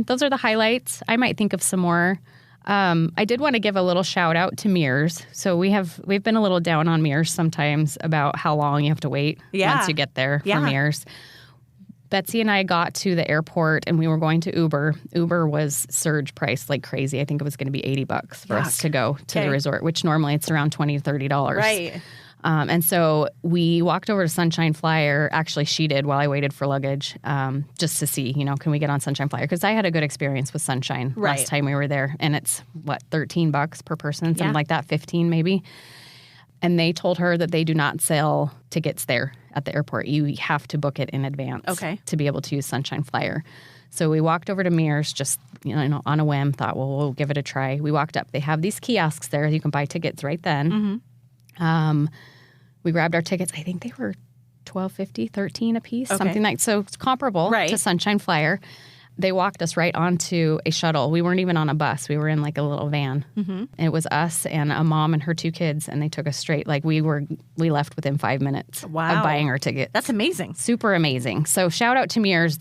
those are the highlights. I might think of some more. I did want to give a little shout out to Mears. So we've been a little down on Mears sometimes about how long you have to wait once you get there for Mears. Betsy and I got to the airport and we were going to Uber. Uber was surge priced like crazy. I think it was going to be $80 for us to go to the resort, which normally it's around $20 to $30. Right. And so we walked over to Sunshine Flyer. Actually, she did while I waited for luggage, just to see, can we get on Sunshine Flyer? Because I had a good experience with Sunshine last time we were there. And it's, $13 per person, something like that, 15 maybe. And they told her that they do not sell tickets there at the airport. You have to book it in advance to be able to use Sunshine Flyer. So we walked over to Mears just, on a whim, thought, well, we'll give it a try. We walked up. They have these kiosks there. You can buy tickets right then. We grabbed our tickets. I think they were $12.50, $13 a piece, something like so. It's comparable to Sunshine Flyer. They walked us right onto a shuttle. We weren't even on a bus. We were in like a little van. And it was us and a mom and her 2 kids, and they took us straight. Like we left within 5 minutes of buying our ticket. That's amazing. Super amazing. So shout out to Mears.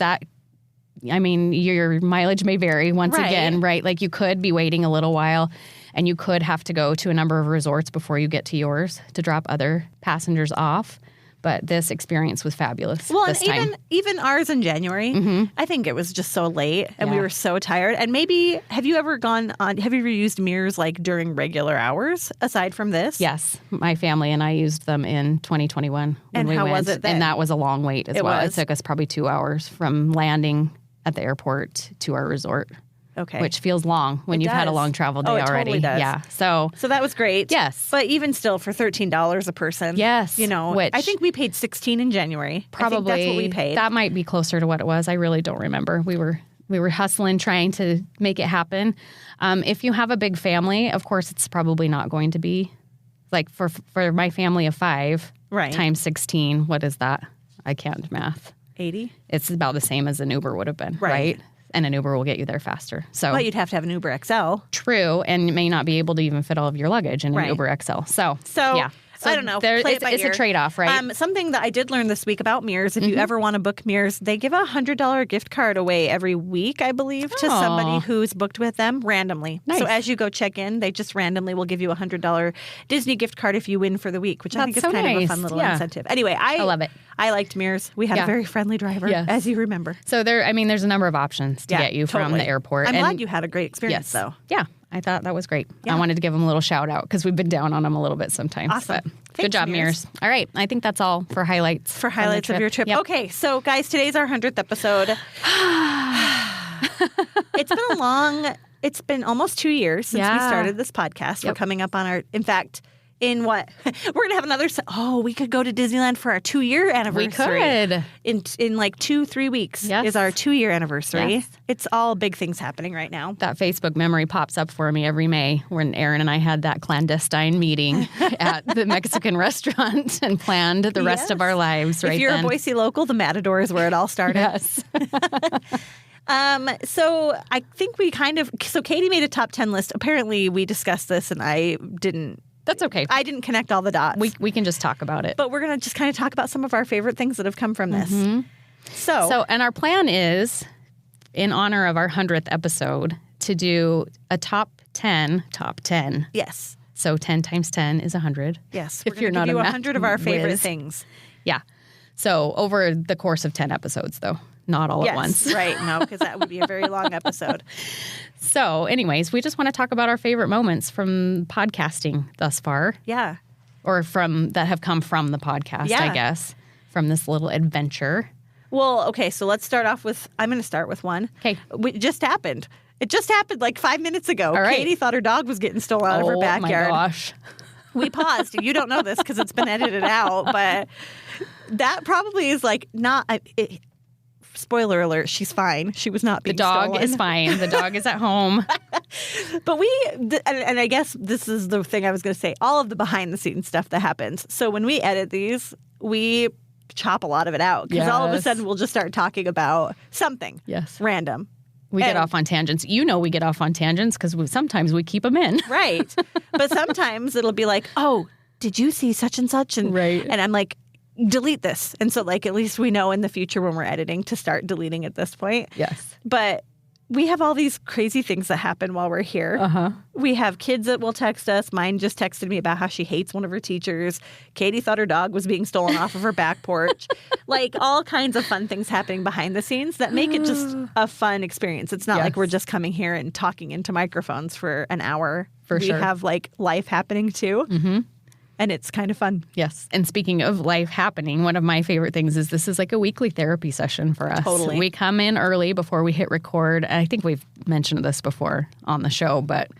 Your mileage may vary once again, right? Like you could be waiting a little while. And you could have to go to a number of resorts before you get to yours to drop other passengers off. But this experience was fabulous. Well, and even ours in January, I think it was just so late and we were so tired. And maybe, have you ever used Mears like during regular hours aside from this? Yes. My family and I used them in 2021 when we went. Was it then? And that was a long wait as well. It took us probably 2 hours from landing at the airport to our resort. Okay. Which feels long when you've had a does. long travel day Oh, it already. totally does. Yeah. So that was great. Yes. But even still, for $13 a person. Yes. You know, Which I think we paid $16 in January. probably I think that's what we paid. That might be closer to what it was. I really don't remember. We were hustling, trying to make it happen. If you have a big family, of course, it's probably not going to be like for my family of 5 times 16. What is that? I can't math. 80? It's about the same as an Uber would have been, right? And an Uber will get you there faster. So, But you'd have to have an Uber XL. True, and you may not be able to even fit all of your luggage in an Uber XL. So yeah. So I don't know. It's a trade-off, right? Something that I did learn this week about Mears, if you ever want to book Mears, they give a $100 gift card away every week, I believe, to somebody who's booked with them randomly. Nice. So as you go check in, they just randomly will give you a $100 Disney gift card if you win for the week, which I think is kind of a fun little incentive. Anyway, I love it. I liked Mears. We had a very friendly driver, as you remember. So there's a number of options to get you from the airport. I'm glad you had a great experience, though. Yeah. I thought that was great. I wanted to give them a little shout out because we've been down on them a little bit sometimes. Awesome. But good job, Mears. All right. I think that's all for highlights. For highlights of your trip. Yep. Okay. So, guys, today's our 100th episode. It's been almost 2 years since we started this podcast. We're coming up on in fact, in what? We're going to have another, we could go to Disneyland for our 2-year anniversary. We could. In like 2-3 weeks is our 2-year anniversary. Yes. It's all big things happening right now. That Facebook memory pops up for me every May when Aaron and I had that clandestine meeting at the Mexican restaurant and planned the rest of our lives If you're a Boise local, the Matador is where it all started. Yes. So I think so Katie made a top 10 list. Apparently we discussed this and I didn't. That's okay. I didn't connect all the dots. We can just talk about it. But we're going to just kind of talk about some of our favorite things that have come from this. And our plan is, in honor of our 100th episode, to do a top 10. Yes. So 10 times 10 is 100. Yes. If you're not a 100 of our favorite whiz. things. Yeah. So over the course of 10 episodes, though. Not all at once. Right. No, because that would be a very long episode. So anyways, we just want to talk about our favorite moments from podcasting thus far. Yeah. Or that have come from the podcast, I guess, from this little adventure. Well, okay, so let's start off with, I'm going to start with one. Okay. It just happened. It just happened like 5 minutes ago. All right. Katie thought her dog was getting stolen out of her backyard. Oh my gosh. We paused. You don't know this because it's been edited out, but that probably is like not... Spoiler alert, she's fine. She was not being stolen. The dog is fine. The dog is at home. But and I guess this is the thing I was going to say, all of the behind the scenes stuff that happens. So when we edit these, we chop a lot of it out because all of a sudden we'll just start talking about something random. We get off on tangents. We get off on tangents because sometimes we keep them in. Right. But sometimes it'll be like, oh, did you see such and such? And I'm like, delete this. And so like at least we know in the future when we're editing to start deleting at this point. Yes. But we have all these crazy things that happen while we're here. We have kids that will text us. Mine just texted me about how she hates one of her teachers. Katie thought her dog was being stolen off of her back porch. Like all kinds of fun things happening behind the scenes that make it just a fun experience. It's not like we're just coming here and talking into microphones for an hour. We have like life happening too. And it's kind of fun. Yes. And speaking of life happening, one of my favorite things is this is like a weekly therapy session for us. Totally. We come in early before we hit record. I think we've mentioned this before on the show, but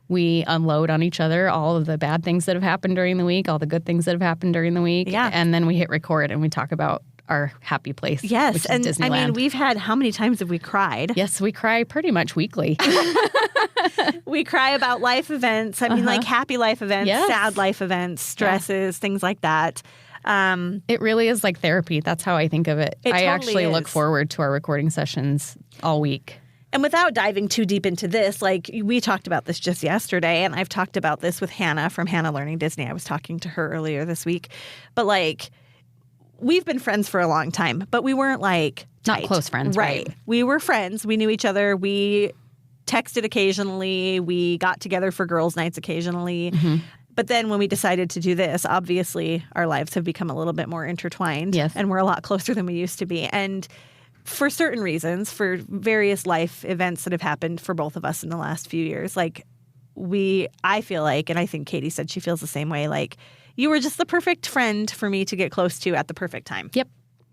we unload on each other all of the bad things that have happened during the week, all the good things that have happened during the week. Yeah. And then we hit record and we talk about our happy place. Yes. Which is and Disneyland. I mean, we've had, how many times have we cried? Yes, we cry pretty much weekly. We cry about life events. I mean, like happy life events, sad life events, stresses, things like that. It really is like therapy. That's how I think of it. I actually look forward to our recording sessions all week. And without diving too deep into this, like we talked about this just yesterday, and I've talked about this with Hannah from Hannah Learning Disney. I was talking to her earlier this week. But like, we've been friends for a long time, but we weren't like tight. Not close friends, right? We were friends. We knew each other. We texted occasionally. We got together for girls' nights occasionally. But then when we decided to do this, obviously our lives have become a little bit more intertwined. Yes. And we're a lot closer than we used to be. And for certain reasons, for various life events that have happened for both of us in the last few years, like I feel like, and I think Katie said she feels the same way, like you were just the perfect friend for me to get close to at the perfect time. Yep.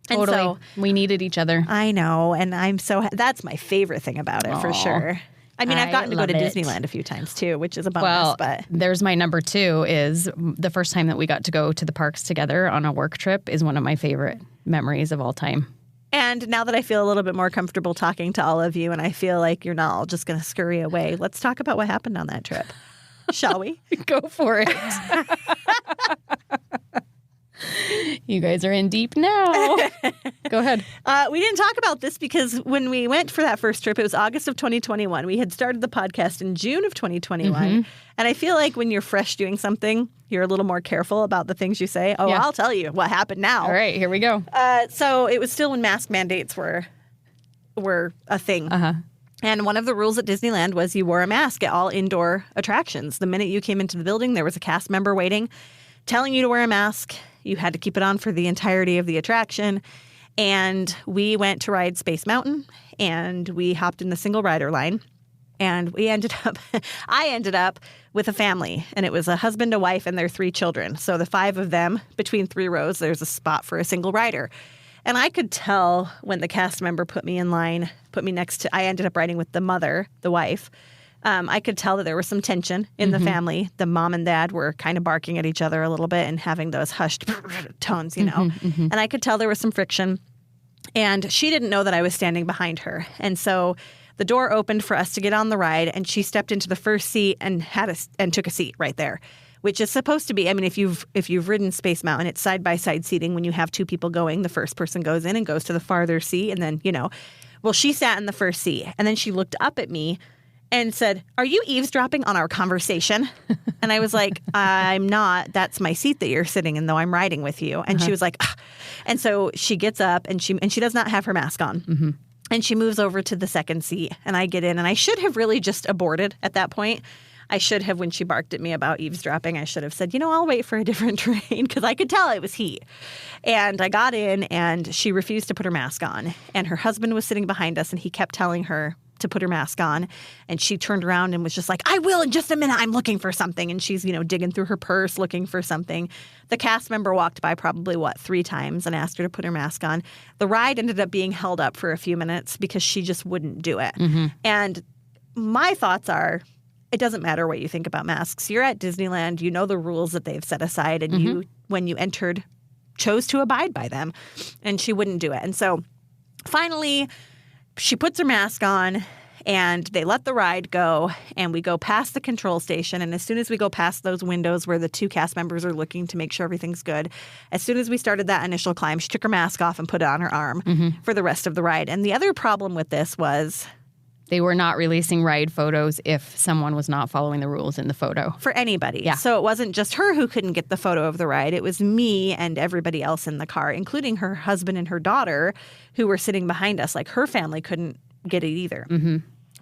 Totally. And so we needed each other. I know. And I'm so, that's my favorite thing about it for sure. I mean, I've gotten to go to Disneyland a few times too, which is a bonus. Well, but there's my number 2 is the first time that we got to go to the parks together on a work trip is one of my favorite memories of all time. And now that I feel a little bit more comfortable talking to all of you and I feel like you're not all just going to scurry away, let's talk about what happened on that trip. Shall we? Go for it. You guys are in deep now. Go ahead. We didn't talk about this because when we went for that first trip, it was August of 2021. We had started the podcast in June of 2021. And I feel like when you're fresh doing something, you're a little more careful about the things you say. Oh, I'll tell you what happened now. All right, here we go. So it was still when mask mandates were a thing. And one of the rules at Disneyland was you wore a mask at all indoor attractions. The minute you came into the building, there was a cast member waiting, telling you to wear a mask. You had to keep it on for the entirety of the attraction. And we went to ride Space Mountain, and we hopped in the single rider line. And I ended up with a family, and it was a husband, a wife, and their 3 children. So the 5 of them, between 3 rows, there's a spot for a single rider. And I could tell when the cast member put me in line, put me next to, I ended up riding with the mother, the wife. I could tell that there was some tension in the family. The mom and dad were kind of barking at each other a little bit and having those hushed tones, you know. And I could tell there was some friction. And she didn't know that I was standing behind her. And so the door opened for us to get on the ride, and she stepped into the first seat and took a seat right there, which is supposed to be, I mean, if you've ridden Space Mountain, it's side-by-side seating. When you have 2 people going, the first person goes in and goes to the farther seat, and then, you know. Well, she sat in the first seat, and then she looked up at me and said, "Are you eavesdropping on our conversation?" And I was like, "I'm not. That's my seat that you're sitting in, though. I'm riding with you." And she was like, "Ugh." And so she gets up, and she does not have her mask on. And she moves over to the second seat, and I get in, and I should have really just aborted at that point. I should have, when she barked at me about eavesdropping, I should have said, I'll wait for a different train, because I could tell it was he. And I got in, and she refused to put her mask on. And her husband was sitting behind us, and he kept telling her to put her mask on. And she turned around and was just like, "I will in just a minute. I'm looking for something." And she's, digging through her purse looking for something. The cast member walked by probably, 3 times and asked her to put her mask on. The ride ended up being held up for a few minutes because she just wouldn't do it. And my thoughts are, it doesn't matter what you think about masks. You're at Disneyland. You know the rules that they've set aside. And you, when you entered, chose to abide by them. And she wouldn't do it. And so finally, she puts her mask on, and they let the ride go, and we go past the control station. And as soon as we go past those windows where the 2 cast members are looking to make sure everything's good, as soon as we started that initial climb, she took her mask off and put it on her arm for the rest of the ride. And the other problem with this was they were not releasing ride photos if someone was not following the rules in the photo. For anybody. Yeah. So it wasn't just her who couldn't get the photo of the ride. It was me and everybody else in the car, including her husband and her daughter who were sitting behind us. Like, her family couldn't get it either.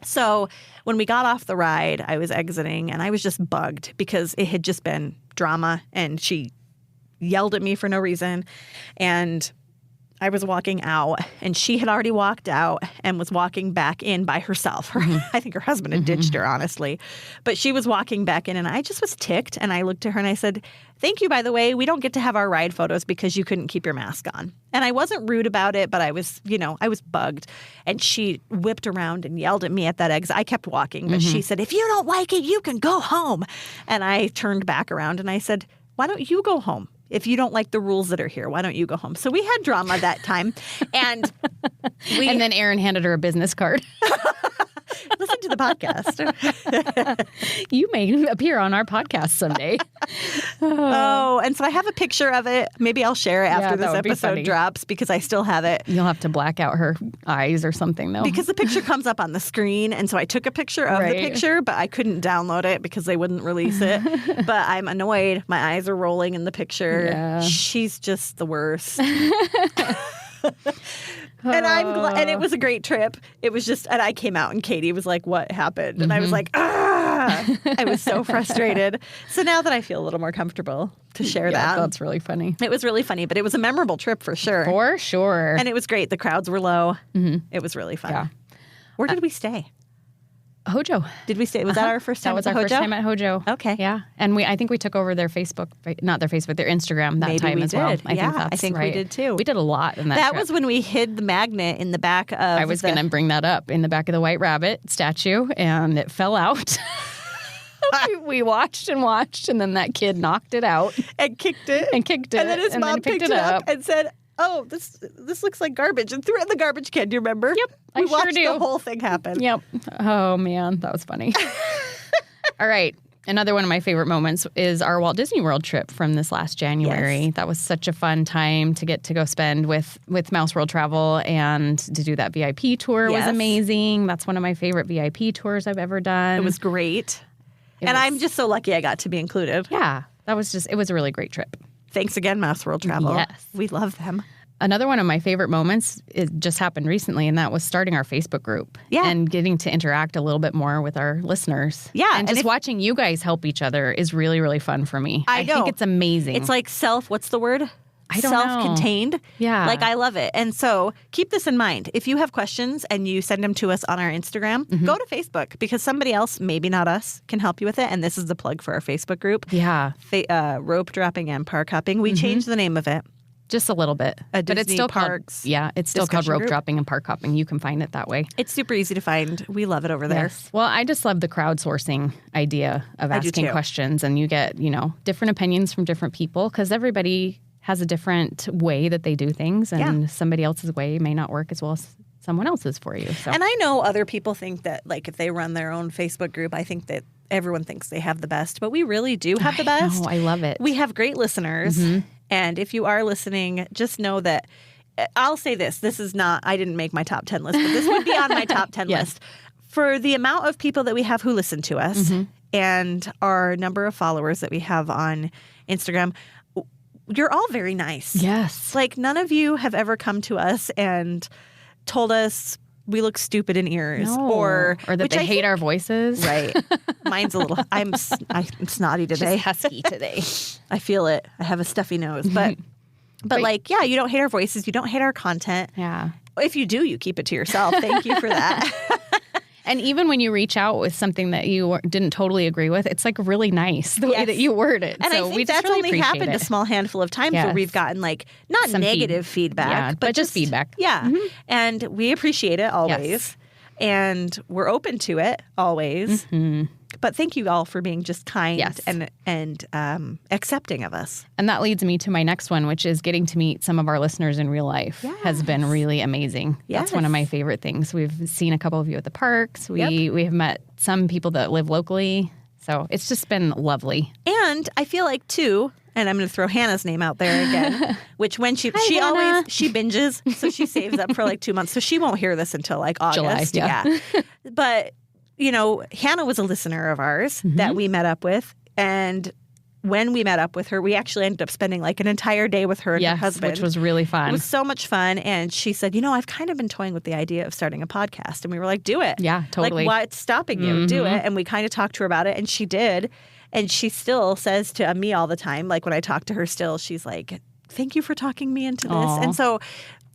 So when we got off the ride, I was exiting, and I was just bugged because it had just been drama, and she yelled at me for no reason. And I was walking out, and she had already walked out and was walking back in by herself. I think her husband had ditched her, honestly. But she was walking back in, and I just was ticked. And I looked at her and I said, "Thank you, by the way. We don't get to have our ride photos because you couldn't keep your mask on." And I wasn't rude about it, but I was, I was bugged. And she whipped around and yelled at me at that exit. I kept walking, but she said, "If you don't like it, you can go home." And I turned back around and I said, "Why don't you go home? If you don't like the rules that are here, why don't you go home?" So we had drama that time. And then Aaron handed her a business card. Listen to the podcast. You may appear on our podcast someday. Oh, and so I have a picture of it. Maybe I'll share it after this would be episode funny. drops, because I still have it. You'll have to black out her eyes or something, though. Because the picture comes up on the screen, and so I took a picture of the picture, but I couldn't download it because they wouldn't release it. But I'm annoyed. My eyes are rolling in the picture. Yeah. She's just the worst. And I'm glad, and it was a great trip. It was just, and I came out, and Katie was like, "What happened?" And I was like, "Ah!" I was so frustrated. So now that I feel a little more comfortable to share that. That's really funny. It was really funny, but it was a memorable trip for sure. For sure. And it was great. The crowds were low. It was really fun. Yeah. Where did we stay? Hojo. Did we stay? Was that our first time? That was at our the first Hojo? time at Hojo. Okay. Yeah. And I think we took over their Facebook, not their Facebook, their Instagram that Maybe time we as well. did. I think we did too. We did a lot in that That trip. was when we hid the magnet in the back of I was going to bring that up in the back of the White Rabbit statue, and it fell out. We watched and watched, and then that kid knocked it out. And kicked it. And kicked it. And then his mom picked picked it up and said, oh, this looks like garbage, and threw it in the garbage can. Do you remember? Yep, we I sure watched do. the whole thing happen. Yep. Oh, man, that was funny. All right. Another one of my favorite moments is our Walt Disney World trip from this last January. Yes. That was such a fun time to get to go spend with Mouse World Travel, and to do that VIP tour was amazing. That's one of my favorite VIP tours I've ever done. It was great. I'm just so lucky I got to be included. Yeah, it was a really great trip. Thanks again, Mouse World Travel. Yes. We love them. Another one of my favorite moments, it just happened recently, and that was starting our Facebook group. Yeah. And getting to interact a little bit more with our listeners. Yeah. And just watching you guys help each other is really, really fun for me. I know. think it's amazing. It's like what's the word? I don't know. Self-contained. Yeah. Like, I love it. And so keep this in mind. If you have questions and you send them to us on our Instagram, go to Facebook, because somebody else, maybe not us, can help you with it. And this is the plug for our Facebook group. Yeah. Rope dropping and park hopping. We changed the name of it. Just a little bit. A but it's Disney still Parks it's still called discussion rope group. dropping and park hopping. You can find it that way. It's super easy to find. We love it over there. Yes. Well, I just love the crowdsourcing idea of I do asking too. questions, and you get, different opinions from different people, because everybody has a different way that they do things, and somebody else's way may not work as well as someone else's for you. So. And I know other people think that, like, if they run their own Facebook group, I think that everyone thinks they have the best, but we really do have the best. I love it. We have great listeners. And if you are listening, just know that I'll say this is not, I didn't make my top 10 list, but this would be on my top 10 list. For the amount of people that we have who listen to us and our number of followers that we have on Instagram, you're all very nice. Yes. Like, none of you have ever come to us and told us we look stupid in ears, or that they hate our voices. Right. Mine's a little. I'm snotty today. Just husky today. I feel it. I have a stuffy nose, but like, yeah, you don't hate our voices. You don't hate our content. Yeah. If you do, you keep it to yourself. Thank you for that. And even when you reach out with something that you didn't totally agree with, it's like really nice the way that you word it. And so I think we just that's really only appreciate happened it. a small handful of times where we've gotten, like, not Some negative feedback, but just feedback. Yeah. And we appreciate it always. Yes. And we're open to it always. But thank you all for being just kind and accepting of us. And that leads me to my next one, which is getting to meet some of our listeners in real life has been really amazing. That's one of my favorite things. We've seen a couple of you at the parks. We have met some people that live locally. So it's just been lovely. And I feel like, too, and I'm going to throw Hannah's name out there again, which when she Hannah. she binges, so she saves up for like 2 months. So she won't hear this until like August. July, But, Hannah was a listener of ours that we met up with. And when we met up with her, we actually ended up spending like an entire day with her and her husband. Which was really fun. It was so much fun. And she said, I've kind of been toying with the idea of starting a podcast. And we were like, do it. Yeah, totally. Like, what's stopping you? Do it. And we kind of talked to her about it, and she did. And she still says to me all the time, like when I talk to her still, she's like, thank you for talking me into this. Aww. And so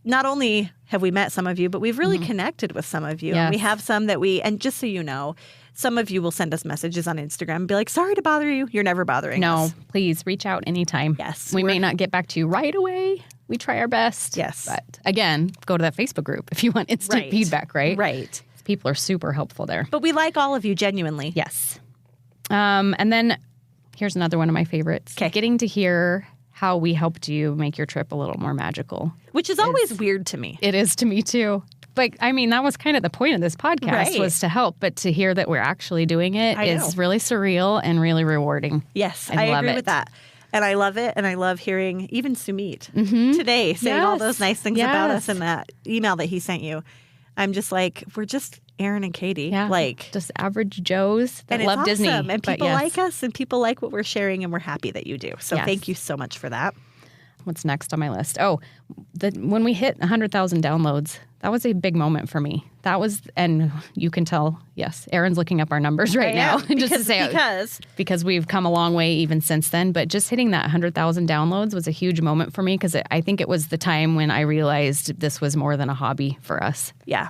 not only have we met some of you, but we've really connected with some of you. Yes. And we have some that and just so you know, some of you will send us messages on Instagram and be like, sorry to bother you. You're never bothering us. No, please reach out anytime. Yes. We may not get back to you right away. We try our best. Yes. But again, go to that Facebook group if you want instant feedback, right? Right. People are super helpful there. But we like all of you genuinely. Yes. And then here's another one of my favorites. Okay. Getting to hear how we helped you make your trip a little more magical. Which is always weird to me. It is to me too. But I mean, that was kind of the point of this podcast was to help. But to hear that we're actually doing it is really surreal and really rewarding. Yes, I agree with that. And I love it. And I love hearing even Sumit today saying all those nice things about us in that email that he sent you. I'm just like, we're just Aaron and Katie. Yeah, like just average Joes that love awesome. Disney. And people like us and people like what we're sharing, and we're happy that you do. So thank you so much for that. What's next on my list? Oh, when we hit 100,000 downloads, that was a big moment for me. That was, and you can tell, yes, Aaron's looking up our numbers right now. Just to say, because we've come a long way even since then. But just hitting that 100,000 downloads was a huge moment for me, because I think it was the time when I realized this was more than a hobby for us. Yeah.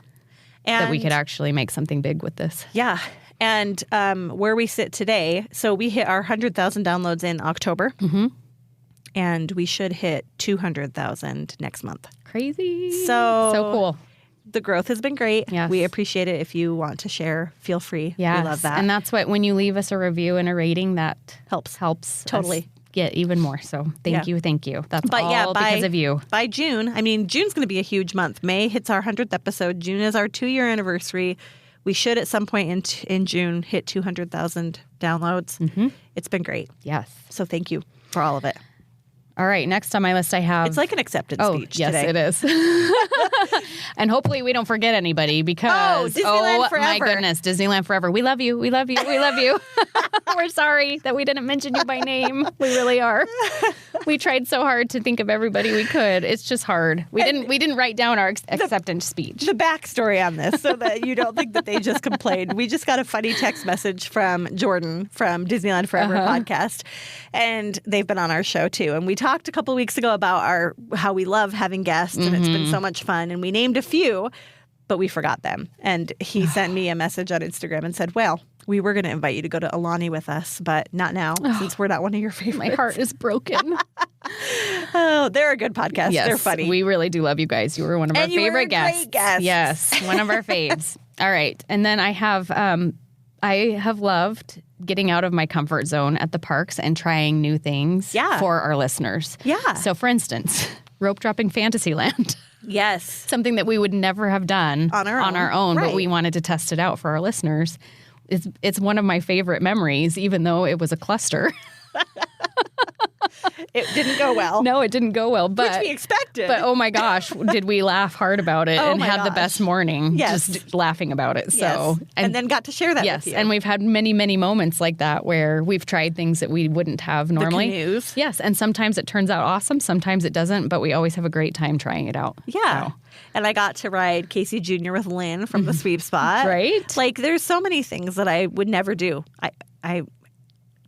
that we could actually make something big with this. Yeah. And where we sit today, so we hit our 100,000 downloads in October. And we should hit 200,000 next month. Crazy. So cool. The growth has been great. Yes. We appreciate it. If you want to share, feel free. Yes. We love that. And that's what, when you leave us a review and a rating, that helps Totally. us get even more. So thank you. That's all because of you. By June, June's going to be a huge month. May hits our 100th episode. June is our 2-year anniversary. We should at some point in June hit 200,000 downloads. It's been great. Yes. So thank you for all of it. All right, next on my list I have... It's like an acceptance speech today. Yes, it is. And hopefully we don't forget anybody because... Disneyland forever. My goodness, Disneyland forever. We love you. We love you. We love you. We're sorry that we didn't mention you by name. We really are. We tried so hard to think of everybody we could. It's just hard. We didn't write down our acceptance speech. The backstory on this so that you don't think that they just complained. We just got a funny text message from Jordan from Disneyland Forever podcast, and they've been on our show too. And we talked a couple weeks ago about how we love having guests, and it's been so much fun. And we named a few, but we forgot them. And he sent me a message on Instagram and said, well, we were going to invite you to go to Alani with us, but not now since we're not one of your favorites. My heart is broken. Oh, they're a good podcast. Yes, they're funny. We really do love you guys. You were one of our favorite guests. Great guests. Yes, one of our faves. All right. And then I have loved getting out of my comfort zone at the parks and trying new things for our listeners. Yeah. So for instance, rope dropping Fantasyland. Yes. Something that we would never have done on our own, right. But we wanted to test it out for our listeners. It's one of my favorite memories, even though it was a cluster. It didn't go well. No, it didn't go well. But, which we expected. But oh my gosh, did we laugh hard about it and had the best morning just laughing about it. So and then got to share that with you. And we've had many, many moments like that where we've tried things that we wouldn't have normally. The canoes. Yes, and sometimes it turns out awesome, sometimes it doesn't, but we always have a great time trying it out. Yeah. So. And I got to ride Casey Jr. with Lynn from the sweep spot. Right. Like there's so many things that I would never do.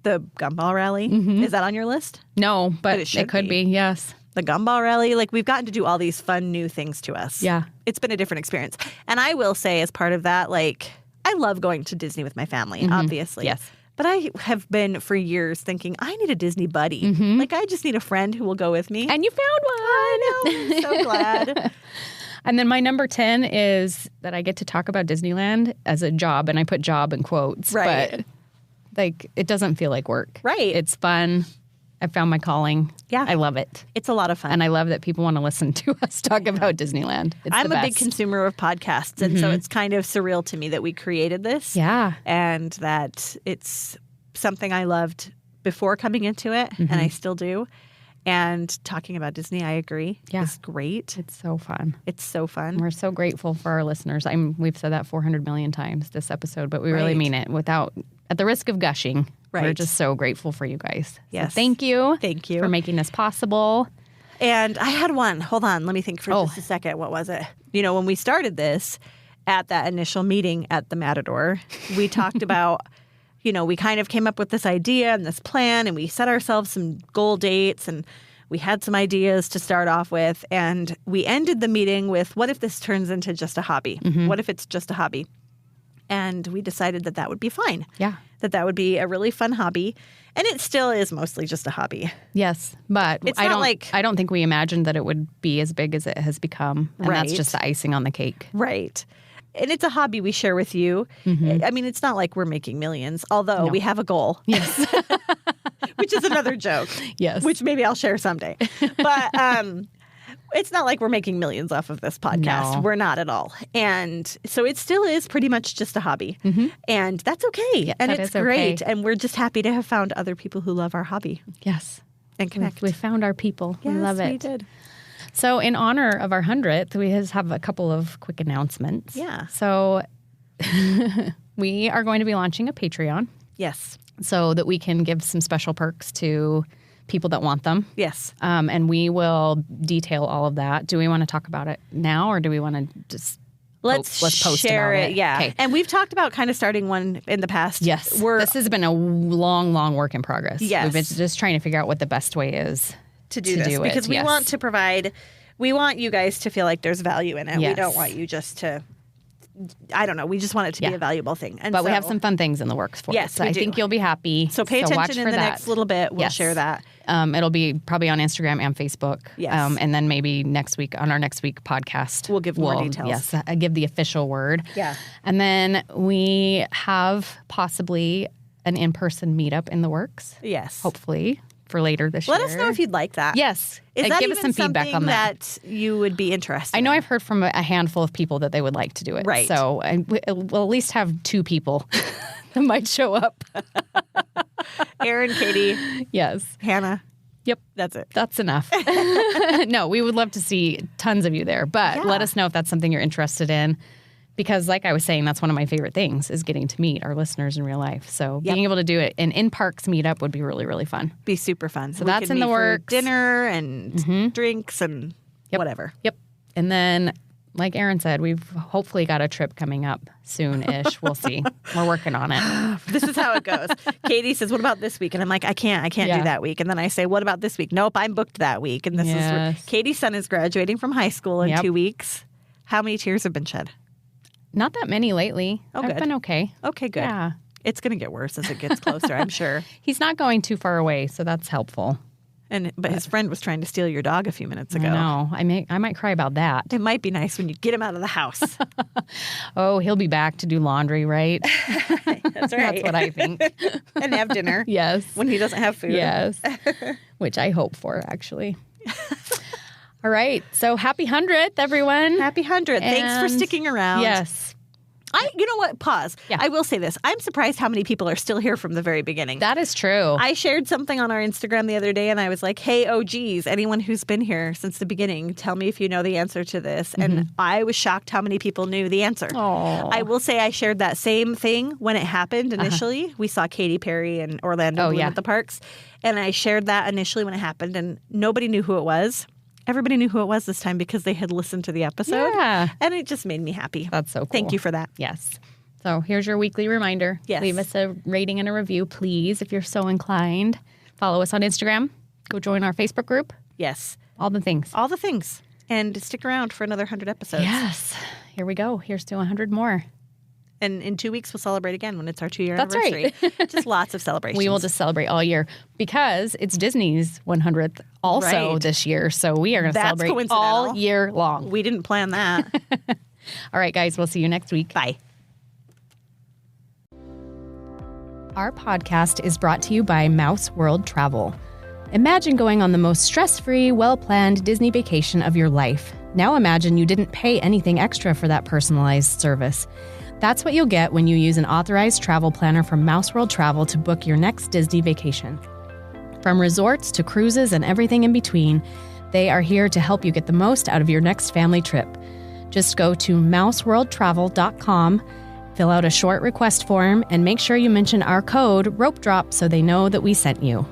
The gumball rally, is that on your list? No, but it could be, yes. The gumball rally, like we've gotten to do all these fun new things to us. Yeah. It's been a different experience. And I will say as part of that, like I love going to Disney with my family, obviously. Yes. But I have been for years thinking, I need a Disney buddy. Like I just need a friend who will go with me. And you found one. I know. I'm so glad. And then my number 10 is that I get to talk about Disneyland as a job, and I put job in quotes. Right. But like it doesn't feel like work. Right. It's fun. I found my calling. Yeah. I love it. It's a lot of fun. And I love that people want to listen to us talk about Disneyland. I'm a big consumer of podcasts, and so it's kind of surreal to me that we created this. Yeah. And that it's something I loved before coming into it, and I still do. And talking about Disney, I agree. Yeah. It's great. It's so fun. It's so fun. We're so grateful for our listeners. We've said that 400 million times this episode, but we really mean it at the risk of gushing. Right. We're just so grateful for you guys. Yes. So thank you. Thank you. For making this possible. And I had one. Hold on. Let me think for just a second. What was it? You know, when we started this at that initial meeting at the Matador, we talked about, you know, we kind of came up with this idea and this plan, and we set ourselves some goal dates, and we had some ideas to start off with. And we ended the meeting with, what if this turns into just a hobby? What if it's just a hobby? And we decided that would be fine. Yeah. That would be a really fun hobby. And it still is mostly just a hobby. Yes, but it's I not don't think we imagined that it would be as big as it has become. And that's just the icing on the cake. Right. And it's a hobby we share with you. I mean, it's not like we're making millions, although we have a goal. Yes. Which is another joke. Yes. Which maybe I'll share someday. But it's not like we're making millions off of this podcast. No. We're not at all. And so it still is pretty much just a hobby. And that's okay. Yeah, and that it's is great. okay. And we're just happy to have found other people who love our hobby. Yes. And connect. We found our people. Yes, we love it. we did. So in honor of our 100th, we just have a couple of quick announcements. Yeah. So we are going to be launching a Patreon Yes. so that we can give some special perks to people that want them. Yes. And we will detail all of that. Do we want to talk about it now, or do we want to just Let's post share about it. Yeah. Okay. And we've talked about kind of starting one in the past. Yes. This has been a long, long work in progress. Yes. We've been just trying to figure out what the best way is to do this because we want to provide, we want you guys to feel like there's value in it. Yes. We don't want you just to I don't know. We just want it to be a valuable thing. And but we have some fun things in the works for it. So I think you'll be happy. So pay attention in the next little bit. We'll share that. It'll be probably on Instagram and Facebook. Yes. And then maybe next week on our next week podcast. We'll give more details. Yes. Give the official word. Yeah. And then we have possibly an in-person meetup in the works. Yes. Hopefully for later this year. Let us know if you'd like that. Yes. Is that give us some feedback on that you would be interested I know I've heard from a handful of people that they would like to do it. Right. So we'll at least have 2 people that might show up. Aaron, Katie. Yes. Hannah. Yep. That's it. That's enough. No, we would love to see tons of you there. But let us know if that's something you're interested in. Because like I was saying, that's one of my favorite things is getting to meet our listeners in real life. So being able to do it in parks meetup would be really, really fun. Be super fun. So that's in the works. Dinner and drinks and whatever. Yep. And then, like Aaron said, we've hopefully got a trip coming up soon-ish. We'll see. We're working on it. This is how it goes. Katie says, what about this week? And I'm like, I can't do that week. And then I say, what about this week? Nope, I'm booked that week. And this is Katie's son is graduating from high school in 2 weeks. How many tears have been shed? Not that many lately. Oh, I've been okay. Okay, good. Yeah. It's going to get worse as it gets closer, I'm sure. He's not going too far away, so that's helpful. But his friend was trying to steal your dog a few minutes ago. No, I might cry about that. It might be nice when you get him out of the house. Oh, he'll be back to do laundry, right? That's right. That's what I think. And have dinner. Yes. When he doesn't have food. Yes. Which I hope for, actually. All right. So happy 100th, everyone. Happy 100th. Thanks for sticking around. Yes. You know what? Pause. Yeah. I will say this. I'm surprised how many people are still here from the very beginning. That is true. I shared something on our Instagram the other day and I was like, hey, OGs, anyone who's been here since the beginning, tell me if you know the answer to this. And I was shocked how many people knew the answer. Aww. I will say I shared that same thing when it happened initially. We saw Katy Perry and Orlando Bloom at the parks. And I shared that initially when it happened and nobody knew who it was. Everybody knew who it was this time because they had listened to the episode. Yeah. And it just made me happy. That's so cool. Thank you for that. Yes. So here's your weekly reminder. Yes. Leave us a rating and a review, please, if you're so inclined. Follow us on Instagram. Go join our Facebook group. Yes. All the things. All the things. And stick around for another 100 episodes. Yes. Here we go. Here's to 100 more. And in 2 weeks, we'll celebrate again when it's our 2-year That's anniversary. right. Just lots of celebrations. We will just celebrate all year because it's Disney's 100th also this year. So we are going to celebrate all year long. We didn't plan that. All right, guys. We'll see you next week. Bye. Our podcast is brought to you by Mouse World Travel. Imagine going on the most stress-free, well-planned Disney vacation of your life. Now imagine you didn't pay anything extra for that personalized service. That's what you'll get when you use an authorized travel planner from Mouse World Travel to book your next Disney vacation. From resorts to cruises and everything in between, they are here to help you get the most out of your next family trip. Just go to mouseworldtravel.com, fill out a short request form, and make sure you mention our code Ropedrop so they know that we sent you.